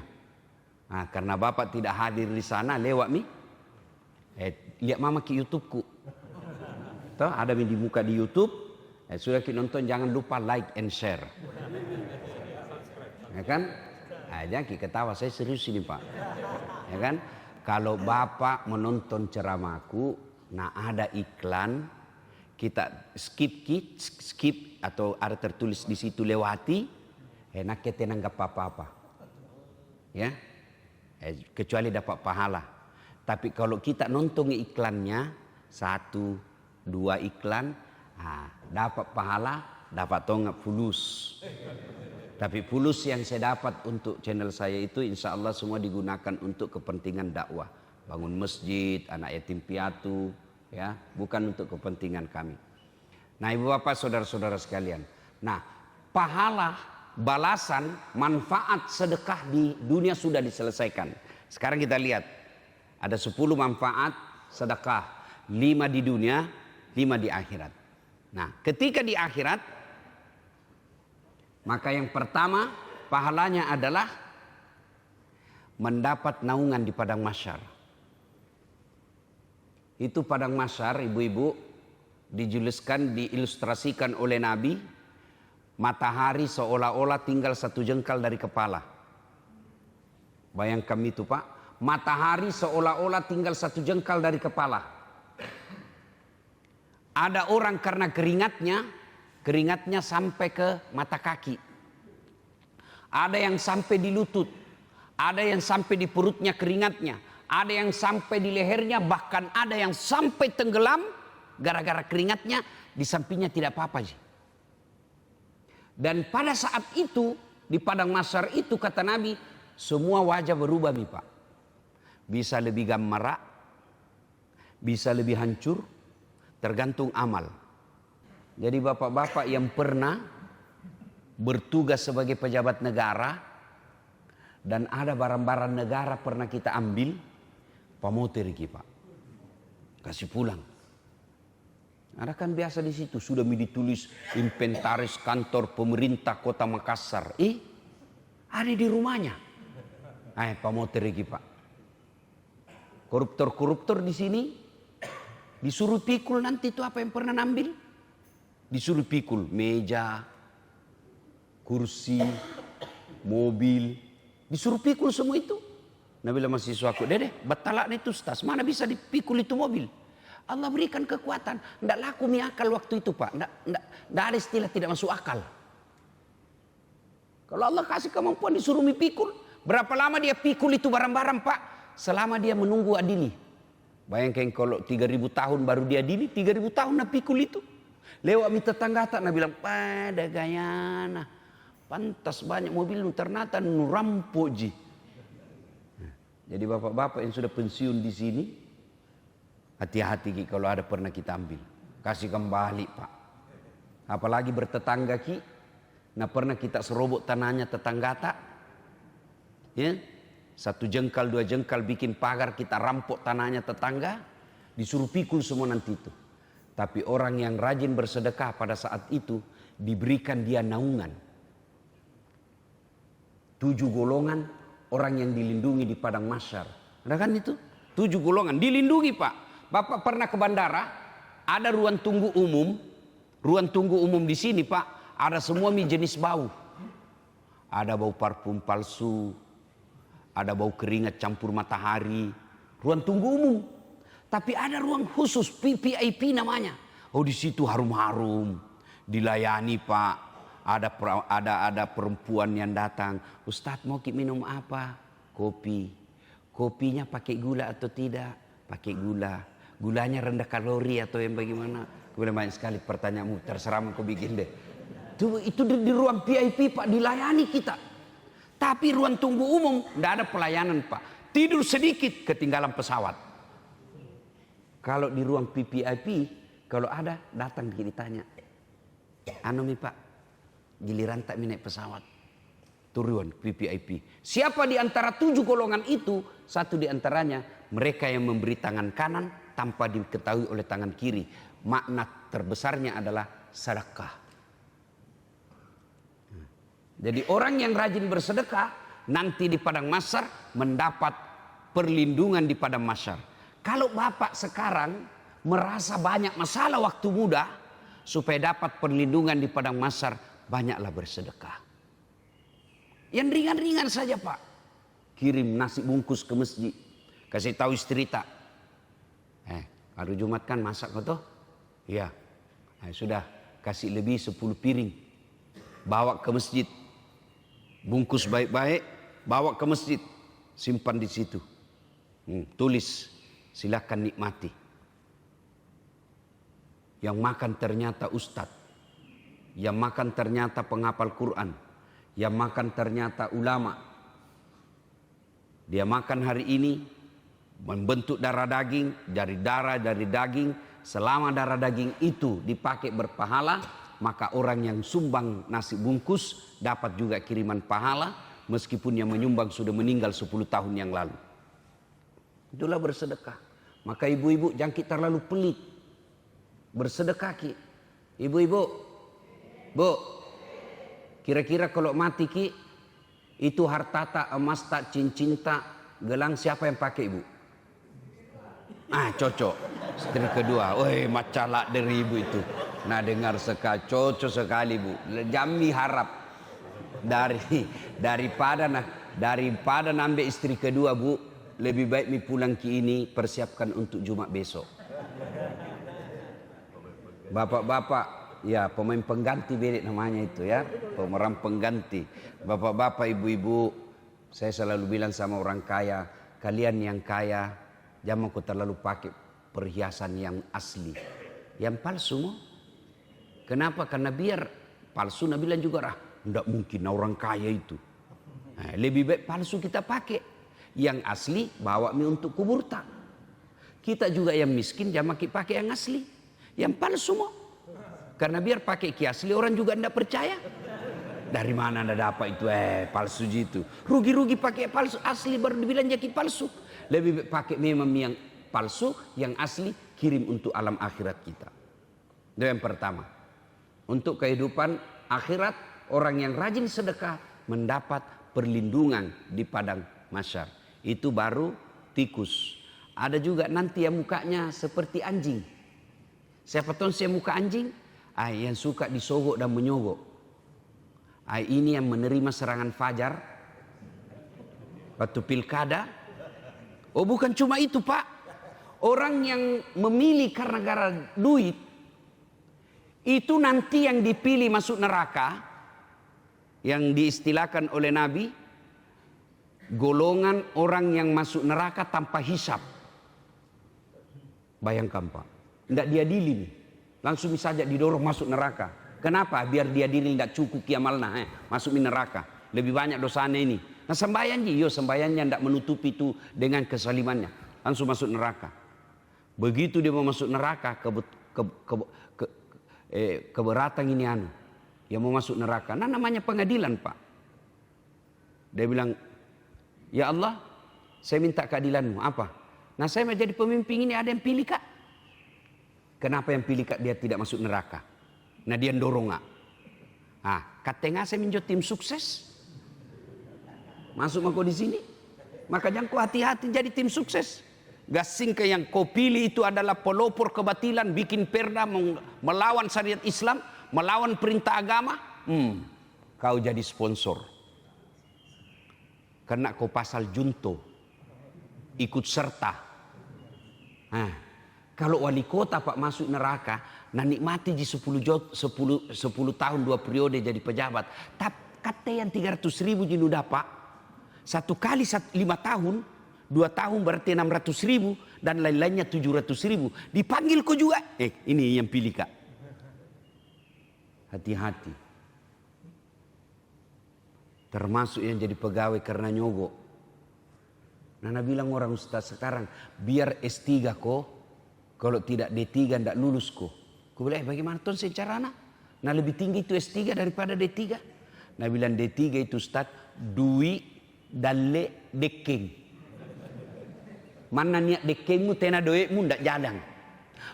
Nah, karena Bapak tidak hadir di sana lewat mi. Lihat mama ke YouTubeku. Tuh, ada di muka di YouTube. Sudah kita nonton jangan lupa like and share. Ya kan? Jangan kita ketawa saya serius ini Pak. Ya kan? Kalau Bapak menonton ceramahku, nah ada iklan, kita skip atau ada tertulis di situ lewati, enak kita nggak apa-apa. Ya. Kecuali dapat pahala. Tapi kalau kita nonton iklannya 1, 2 iklan, dapat pahala, dapat tonggak fulus. Tapi fulus yang saya dapat untuk channel saya itu insya Allah semua digunakan untuk kepentingan dakwah. Bangun masjid, anak yatim piatu, ya, bukan untuk kepentingan kami. Nah ibu bapak saudara-saudara sekalian. Nah pahala, balasan, manfaat sedekah di dunia sudah diselesaikan. Sekarang kita lihat. Ada 10 manfaat sedekah. 5 di dunia, 5 di akhirat. Nah ketika di akhirat, maka yang pertama pahalanya adalah mendapat naungan di padang mahsyar. Itu padang mahsyar ibu-ibu dijelaskan, diilustrasikan oleh Nabi. Matahari seolah-olah tinggal 1 jengkal dari kepala. Bayangkan itu Pak. Matahari seolah-olah tinggal 1 jengkal dari kepala. Ada orang karena keringatnya sampai ke mata kaki. Ada yang sampai di lutut. Ada yang sampai di perutnya keringatnya. Ada yang sampai di lehernya. Bahkan ada yang sampai tenggelam. Gara-gara keringatnya. Di sampingnya tidak apa-apa. Dan pada saat itu. Di padang mahsyar itu kata Nabi. Semua wajah berubah nih Pak. Bisa lebih gamarak. Bisa lebih hancur. Tergantung amal. Jadi bapak-bapak yang pernah bertugas sebagai pejabat negara, Dan ada barang-barang negara pernah kita ambil, pamoter Pak. Kasih pulang. Ada kan biasa di situ sudah ditulis inventaris kantor pemerintah Kota Makassar. Ada di rumahnya. Pamoter Pak. Koruptor-koruptor di sini disuruh pikul nanti itu apa yang pernah ambil? Disuruh pikul meja, kursi, mobil, disuruh pikul semua itu. Nah bilang mahasiswaku, Dede, batalak itu Ustaz, mana bisa dipikul itu mobil? Allah berikan kekuatan. Tidak laku mi akal waktu itu Pak. Tidak ada istilah tidak masuk akal. Kalau Allah kasih kemampuan disuruh mi pikul. Berapa lama dia pikul itu barang-barang Pak? Selama dia menunggu adili. Bayangkan kalau 3.000 tahun baru dia adili. 3.000 tahun nak pikul itu. Lewat mi tetangga tak nak bilang, pada gayana. Pantas banyak mobil ternyata rampok ji. Jadi bapak-bapak yang sudah pensiun di sini. Hati-hati kalau ada pernah kita ambil. Kasih kembali Pak. Apalagi bertetangga Ki. Nah pernah kita serobot tanahnya tetangga tak. Ya, 1 jengkal 2 jengkal bikin pagar kita rampok tanahnya tetangga. Disuruh pikul semua nanti itu. Tapi orang yang rajin bersedekah pada saat itu. Diberikan dia naungan. 7 golongan orang yang dilindungi di padang mahsyar. Ada kan itu? 7 golongan dilindungi Pak. Bapak pernah ke bandara, ada ruang tunggu umum. Ruang tunggu umum di sini Pak, ada semua jenis bau. Ada bau parfum palsu, ada bau keringat campur matahari. Ruang tunggu umum. Tapi ada ruang khusus VIP namanya. Oh di situ harum-harum, dilayani Pak. Ada perempuan yang datang, Ustadz mau minum apa? Kopi. Kopinya pakai gula atau tidak? Pakai gula. Gulanya rendah kalori atau yang bagaimana? Kemudian banyak sekali pertanyaanmu, terserah mau kau bikin deh. Itu di ruang VIP Pak, dilayani kita. Tapi ruang tunggu umum tidak ada pelayanan Pak. Tidur sedikit ketinggalan pesawat. Kalau di ruang VIP, kalau ada datang ditanya, anu mi Pak, giliran tak naik pesawat. Turuan VIP. Siapa di antara 7 golongan itu? Satu di antaranya mereka yang memberi tangan kanan tanpa diketahui oleh tangan kiri. Makna terbesarnya adalah sedekah. Jadi orang yang rajin bersedekah nanti di padang mahsyar mendapat perlindungan di padang mahsyar. Kalau Bapak sekarang merasa banyak masalah waktu muda, supaya dapat perlindungan di padang mahsyar, banyaklah bersedekah. Yang ringan-ringan saja Pak. Kirim nasi bungkus ke masjid. Kasih tahu istri tak. Hari Jumat kan masak kau toh? Iya. Sudah kasih lebih 10 piring. Bawa ke masjid. Bungkus baik-baik. Bawa ke masjid. Simpan di situ. Tulis. Silakan nikmati. Yang makan ternyata ustadz. Yang makan ternyata penghafal Quran. Yang makan ternyata ulama. Dia makan hari ini membentuk darah daging, dari darah, dari daging. Selama darah daging itu dipakai berpahala, maka orang yang sumbang nasi bungkus dapat juga kiriman pahala, meskipun yang menyumbang sudah meninggal 10 tahun yang lalu. Itulah bersedekah. Maka ibu-ibu jangan kita terlalu pelit. Bersedekah Ki. Ibu-ibu, Bu, kira-kira kalau mati Ki, itu harta tak, emas tak, cincin tak, gelang siapa yang pakai Ibu? Cocok. Istri kedua, woi macalak dari Ibu itu. Nah dengar sekali, cocok sekali Bu. Jami harap daripada nambah istri kedua Bu, lebih baik mi pulang Ki ini persiapkan untuk Jumat besok. Bapak-bapak, ya pemain pengganti bedek namanya itu ya, pemeran pengganti. Bapak-bapak, ibu-ibu, saya selalu bilang sama orang kaya, kalian yang kaya, jangan kau terlalu pakai perhiasan yang asli, yang palsu mau. Kenapa? Karena biar palsu, Nabi bilang juga tidak mungkin orang kaya itu. Lebih baik palsu kita pakai, yang asli bawa mi untuk kubur tak. Kita juga yang miskin jangan pakai yang asli. Yang palsu mau. Karena biar pakai ki asli orang juga tidak percaya. Dari mana anda dapat itu? Palsu gitu. Rugi-rugi pakai palsu, asli baru dibilang jadi palsu. Lebih baik pakai memang yang palsu, yang asli kirim untuk alam akhirat kita. Itu yang pertama. Untuk kehidupan akhirat, orang yang rajin sedekah mendapat perlindungan di padang mahsyar. Itu baru tikus. Ada juga nanti yang mukanya seperti anjing. Siapa tahu saya muka anjing? Yang suka disogok dan menyogok. Ini yang menerima serangan fajar waktu pilkada. Oh, bukan cuma itu, Pak. Orang yang memilih karena gara duit itu nanti yang dipilih masuk neraka, yang diistilahkan oleh Nabi golongan orang yang masuk neraka tanpa hisab. Bayangkan, Pak, tidak diadili nih, langsung saja didorong masuk neraka. Kenapa? Biar diadili tidak cukup kiamalna, masuk di neraka. Lebih banyak dosanya ini. Nah, sembahyangnya tidak menutupi itu dengan kesalimannya, langsung masuk neraka. Begitu dia mau masuk neraka, keberatan ini yang mau masuk neraka. Nah, namanya pengadilan, Pak. Dia bilang, ya Allah, saya minta keadilanmu. Apa? Nah, saya menjadi pemimpin ini, ada yang pilih, Kak. Kenapa yang pilih, Kak? Dia tidak masuk neraka. Nah, dia dorong, Kak. Katanya saya menjadi tim sukses. Masuk mako di sini. Maka jangan kau hati-hati jadi tim sukses. Gasing ke yang kau pilih itu adalah pelopor kebatilan, bikin perda, melawan syariat Islam, melawan perintah agama. Kau jadi sponsor. Kena kau pasal junto, ikut serta. Kalau wali kota, Pak, masuk neraka, nah nikmati di 10 tahun 2 periode jadi pejabat. Tapi kata yang 300.000 jenuh dapat, 1 kali 5 tahun, 2 tahun berarti 600.000 dan lain-lainnya 700.000. Dipanggil kau juga. Ini yang pilih, Kak. Hati-hati. Termasuk yang jadi pegawai karena nyogok. Nana bilang orang ustaz sekarang, biar S3 kok, kalau tidak D3 tidak lulus kok. Kau bilang, bagaimana tuh secaranya? Nah, lebih tinggi itu S3 daripada D3. Nah, bilang D3 itu ustaz, dui dalle dekeng. Mana niat dekengmu tena doekmu ndak jalan.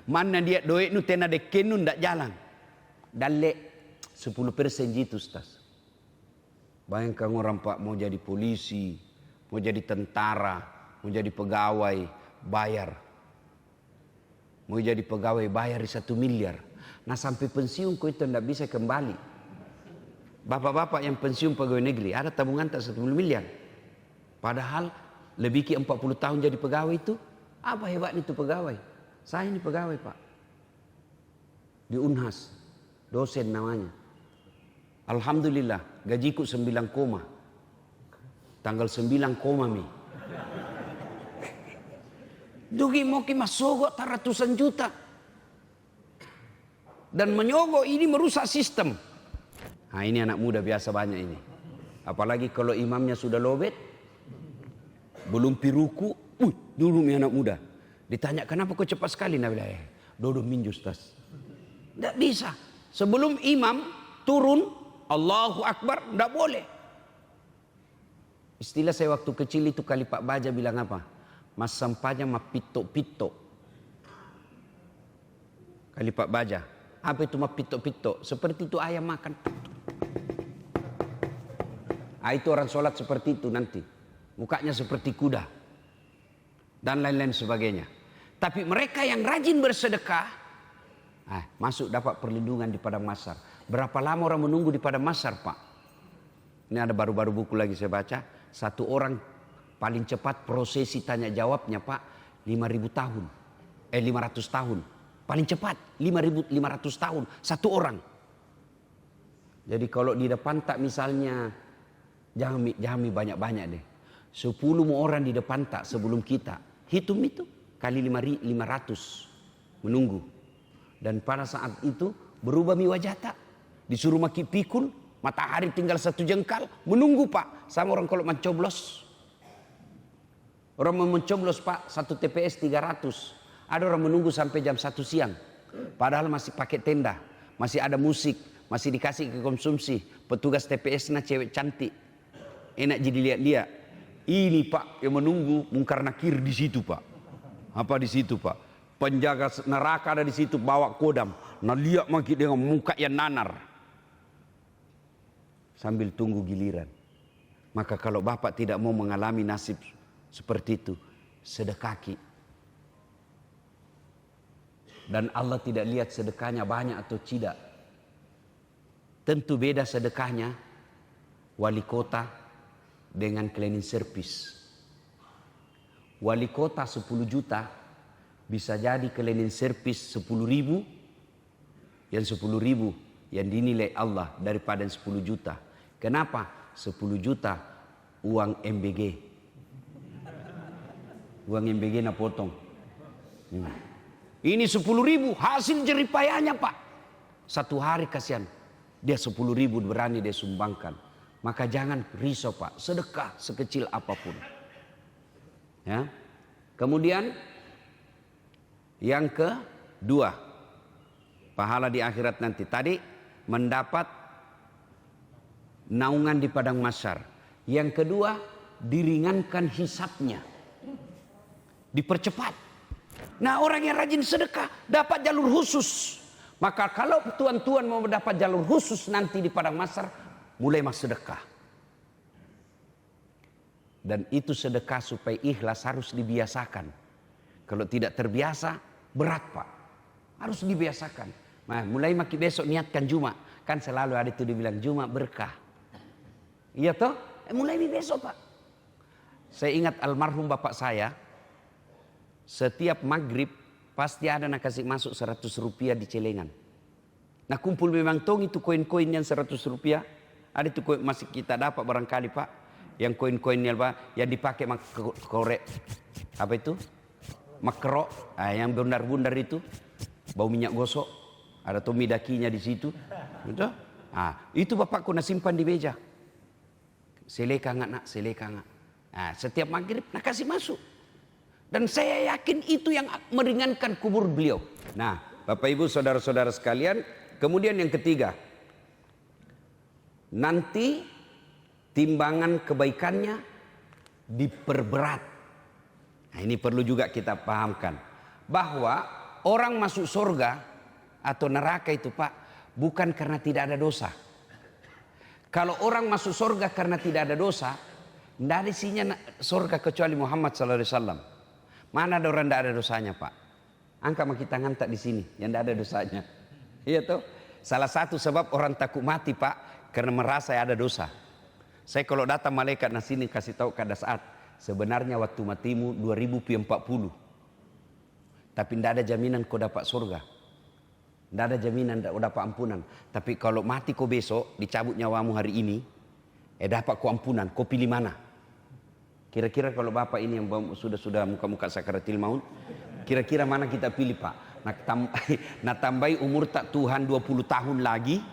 Mana niat doekmu tena dekengmu ndak jalan. Dalle 10% gitu ustaz. Bayangkan orang, Pak, mau jadi polisi, mau jadi tentara, mau jadi pegawai, bayar. Mau jadi pegawai bayar 1 miliar. Nah, sampai pensiun kau itu tidak bisa kembali. Bapak-bapak yang pensiun pegawai negeri ada tabungan tak 10 miliar. Padahal lebih ke 40 tahun jadi pegawai itu. Apa hebatnya itu pegawai? Saya ini pegawai, Pak. Di Unhas. Dosen namanya. Alhamdulillah gajiku 9 koma. Tanggal 9 koma mi. Dugi mau masogok ratusan juta. Dan menyogok ini merusak sistem. Nah, ini anak muda biasa banyak ini. Apalagi kalau imamnya sudah lobet, belum piruku, dulu mi anak muda. Ditanya kenapa kau cepat sekali? Nah, bilang, dodo minju ustaz. Tidak bisa. Sebelum imam turun, Allahu Akbar, tidak boleh. Istilah saya waktu kecil itu kali Pak Baja bilang apa? Mas sampahnya ma pito-pito. Kali Pak Baja. Apa itu ma pito-pito? Seperti itu ayam makan. Itu orang sholat seperti itu nanti. Mukanya seperti kuda. Dan lain-lain sebagainya. Tapi mereka yang rajin bersedekah, masuk dapat perlindungan di padang mahsyar. Berapa lama orang menunggu di padang mahsyar, Pak? Ini ada baru-baru buku lagi saya baca. 1 orang paling cepat prosesi tanya jawabnya, Pak, 5.000 tahun. 500 tahun. Paling cepat 5.500 tahun 1 orang. Jadi kalau di depan tak misalnya jangan banyak-banyak deh. 10 orang di depan tak sebelum kita. Hitung itu kali 500 menunggu. Dan pada saat itu berubah mi wajah tak. Disuruh maki pikul, matahari tinggal 1 jengkal, menunggu, Pak. Sama orang kalau mencoblos. Orang mau mencoblos, Pak, 1 TPS 300. Ada orang menunggu sampai jam 1 siang. Padahal masih pakai tenda, masih ada musik, masih dikasih ke konsumsi. Petugas TPS-nya cewek cantik, enak jadi lihat-lihat. Ini Pak yang menunggu Mungkar Nakir di situ Pak. Apa di situ Pak? Penjaga neraka ada di situ bawa kodam. Nah lihat makin dengan muka yang nanar. Sambil tunggu giliran. Maka kalau Bapak tidak mau mengalami nasib seperti itu, sedekah. Dan Allah tidak lihat sedekahnya banyak atau tidak. Tentu beda sedekahnya wali kota dengan cleaning service. Wali kota 10 juta bisa jadi cleaning service 10.000, yang 10.000 yang dinilai Allah daripada 10 juta. Kenapa? 10 juta uang MBG. Uang MBG na potong. Ini 10.000 hasil jeripayanya Pak. Satu hari kasihan. Dia 10.000 berani dia sumbangkan. Maka jangan risau Pak. Sedekah sekecil apapun. Ya. Kemudian yang kedua, pahala di akhirat nanti. Tadi mendapat naungan di padang mahsyar. Yang kedua, diringankan hisabnya. Dipercepat. Nah orang yang rajin sedekah dapat jalur khusus. Maka kalau tuan-tuan mau mendapat jalur khusus nanti di padang mahsyar, mulai mas sedekah. Dan itu sedekah supaya ikhlas harus dibiasakan. Kalau tidak terbiasa berat Pak. Harus dibiasakan. Nah, mulai maki besok niatkan Jumat. Kan selalu ada itu dibilang Jumat berkah. Iya toh? Mulai besok Pak. Saya ingat almarhum bapak saya. Setiap maghrib pasti ada nak kasih masuk 100 rupiah di celengan. Nah kumpul memang tong itu koin-koin yang 100 rupiah. Ada itu koin masih kita dapat barangkali Pak. Yang koin-koinnya Pak yang dipakai korek. Apa itu? Makro. Yang bundar-bundar itu. Bau minyak gosok. Ada tomi dakinya di situ. Betul? Itu bapakku nak simpan di meja. Seleka nggak nak, seleka nggak. Setiap maghrib nak kasih masuk. Dan saya yakin itu yang meringankan kubur beliau. Nah, Bapak Ibu saudara-saudara sekalian, kemudian yang ketiga, nanti timbangan kebaikannya diperberat. Nah, ini perlu juga kita pahamkan bahwa orang masuk surga atau neraka itu Pak bukan karena tidak ada dosa. Kalau orang masuk surga karena tidak ada dosa, tidak ada isinya surga kecuali Muhammad SAW. Mana ada orang tidak ada dosanya Pak? Angkat maki tangan tak di sini yang tidak ada dosanya. Iya toh? Salah satu sebab orang takut mati Pak karena merasa ada dosa. Saya kalau datang malaikat nah sini kasih tahu kada saat sebenarnya waktu matimu 2040. Tapi tidak ada jaminan kau dapat surga. Tidak ada jaminan kau dapat ampunan. Tapi kalau mati kau besok dicabut nyawamu hari ini, dapat kau ampunan. Kau pilih mana? Kira-kira kalau Bapak ini yang sudah muka-muka sakaratil maut, kira-kira mana kita pilih Pak? Nak tambahi umur tak Tuhan 20 tahun lagi,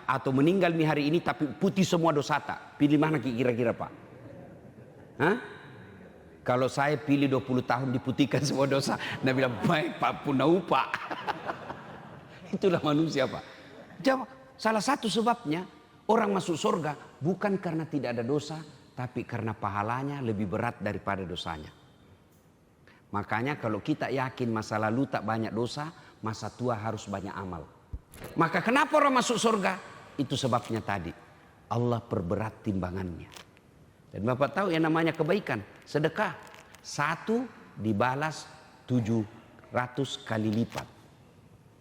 atau meninggal nih hari ini tapi putih semua dosa tak? Pilih mana kira-kira Pak? Hah? Kalau saya pilih 20 tahun diputihkan semua dosa, nah bilang baik Pak punau Pak. Itulah manusia Pak. Jawab, salah satu sebabnya orang masuk surga bukan karena tidak ada dosa, tapi karena pahalanya lebih berat daripada dosanya. Makanya kalau kita yakin masa lalu tak banyak dosa, masa tua harus banyak amal. Maka kenapa orang masuk surga? Itu sebabnya tadi. Allah perberat timbangannya. Dan Bapak tahu yang namanya kebaikan, sedekah. 1 dibalas 700 kali lipat.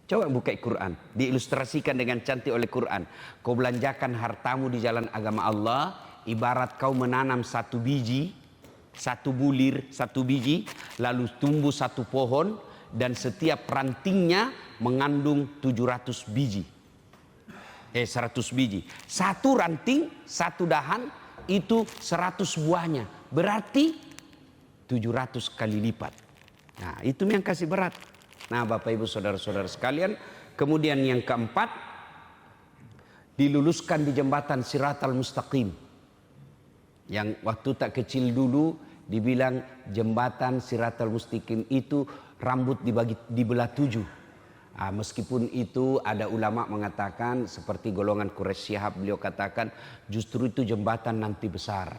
Coba buka Quran, diilustrasikan dengan cantik oleh Quran. Kau belanjakan hartamu di jalan agama Allah, ibarat kau menanam 1 biji, 1 bulir, 1 biji, lalu tumbuh 1 pohon, dan setiap rantingnya mengandung 700 biji. 100 biji. 1 ranting, 1 dahan, itu 100 buahnya. Berarti 700 kali lipat. Nah, itu yang kasih berat. Nah, Bapak Ibu saudara-saudara sekalian, kemudian yang keempat, diluluskan di jembatan Siratal Mustaqim. Yang waktu tak kecil dulu dibilang jembatan Siratal Mustaqim itu rambut dibelah 7. Meskipun itu ada ulama mengatakan seperti golongan Quraisy Syihab, beliau katakan justru itu jembatan nanti besar.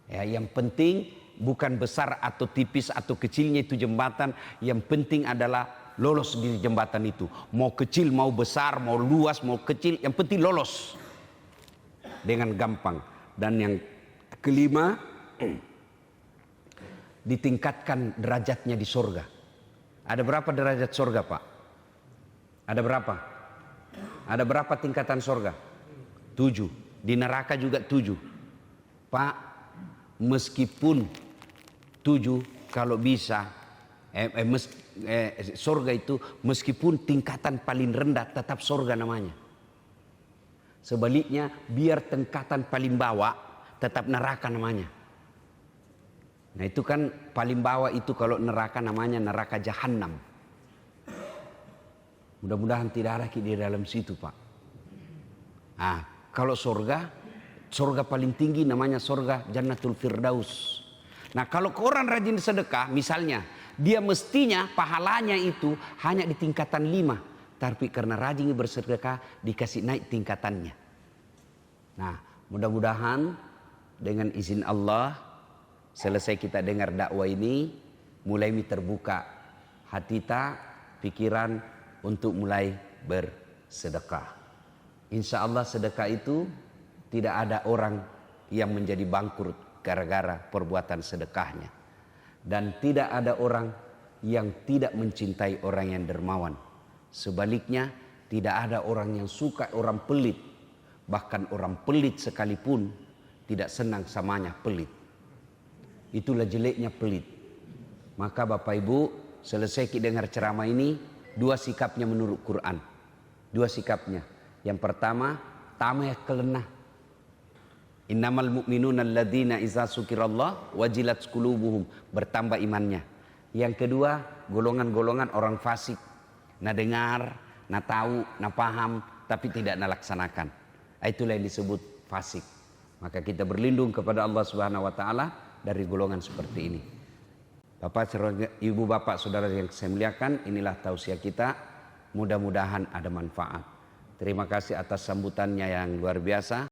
Ya, yang penting bukan besar atau tipis atau kecilnya itu jembatan, yang penting adalah lolos di jembatan itu. Mau kecil, mau besar, mau luas, mau kecil, yang penting lolos dengan gampang. Dan yang kelima, ditingkatkan derajatnya di surga. Ada berapa derajat surga, Pak? Ada berapa? Ada berapa tingkatan surga? 7. Di neraka juga 7. Pak, meskipun 7 kalau bisa, surga itu meskipun tingkatan paling rendah tetap surga namanya. Sebaliknya biar tingkatan paling bawah tetap neraka namanya. Nah itu kan paling bawah itu kalau neraka namanya neraka jahanam. Mudah-mudahan tidak ada di dalam situ, Pak. Kalau surga paling tinggi namanya surga Jannatul Firdaus. Nah kalau orang rajin sedekah, misalnya dia mestinya pahalanya itu hanya di tingkatan 5, tapi karena rajin bersedekah dikasih naik tingkatannya. Nah mudah-mudahan dengan izin Allah, selesai kita dengar dakwah ini, mulai terbuka hati kita, pikiran untuk mulai bersedekah. Insya Allah sedekah itu tidak ada orang yang menjadi bangkrut gara-gara perbuatan sedekahnya. Dan tidak ada orang yang tidak mencintai orang yang dermawan. Sebaliknya tidak ada orang yang suka orang pelit. Bahkan orang pelit sekalipun tidak senang samanya pelit. Itulah jeleknya pelit. Maka Bapak Ibu, selesai kita dengar ceramah ini, 2 sikapnya menurut Quran. 2 sikapnya. Yang pertama, tamah kelenah. Innamal mu'minuna alladzina iza sukirallah wajilat qulubuhum, bertambah imannya. Yang kedua, golongan-golongan orang fasik. Nah dengar, nah tahu, nah paham, tapi tidak nalaksanakan. Itulah yang disebut fasik. Maka kita berlindung kepada Allah Subhanahu wa taala dari golongan seperti ini. Bapak, Ibu, Bapak, Saudara yang saya muliakan, inilah tausiah kita. Mudah-mudahan ada manfaat. Terima kasih atas sambutannya yang luar biasa.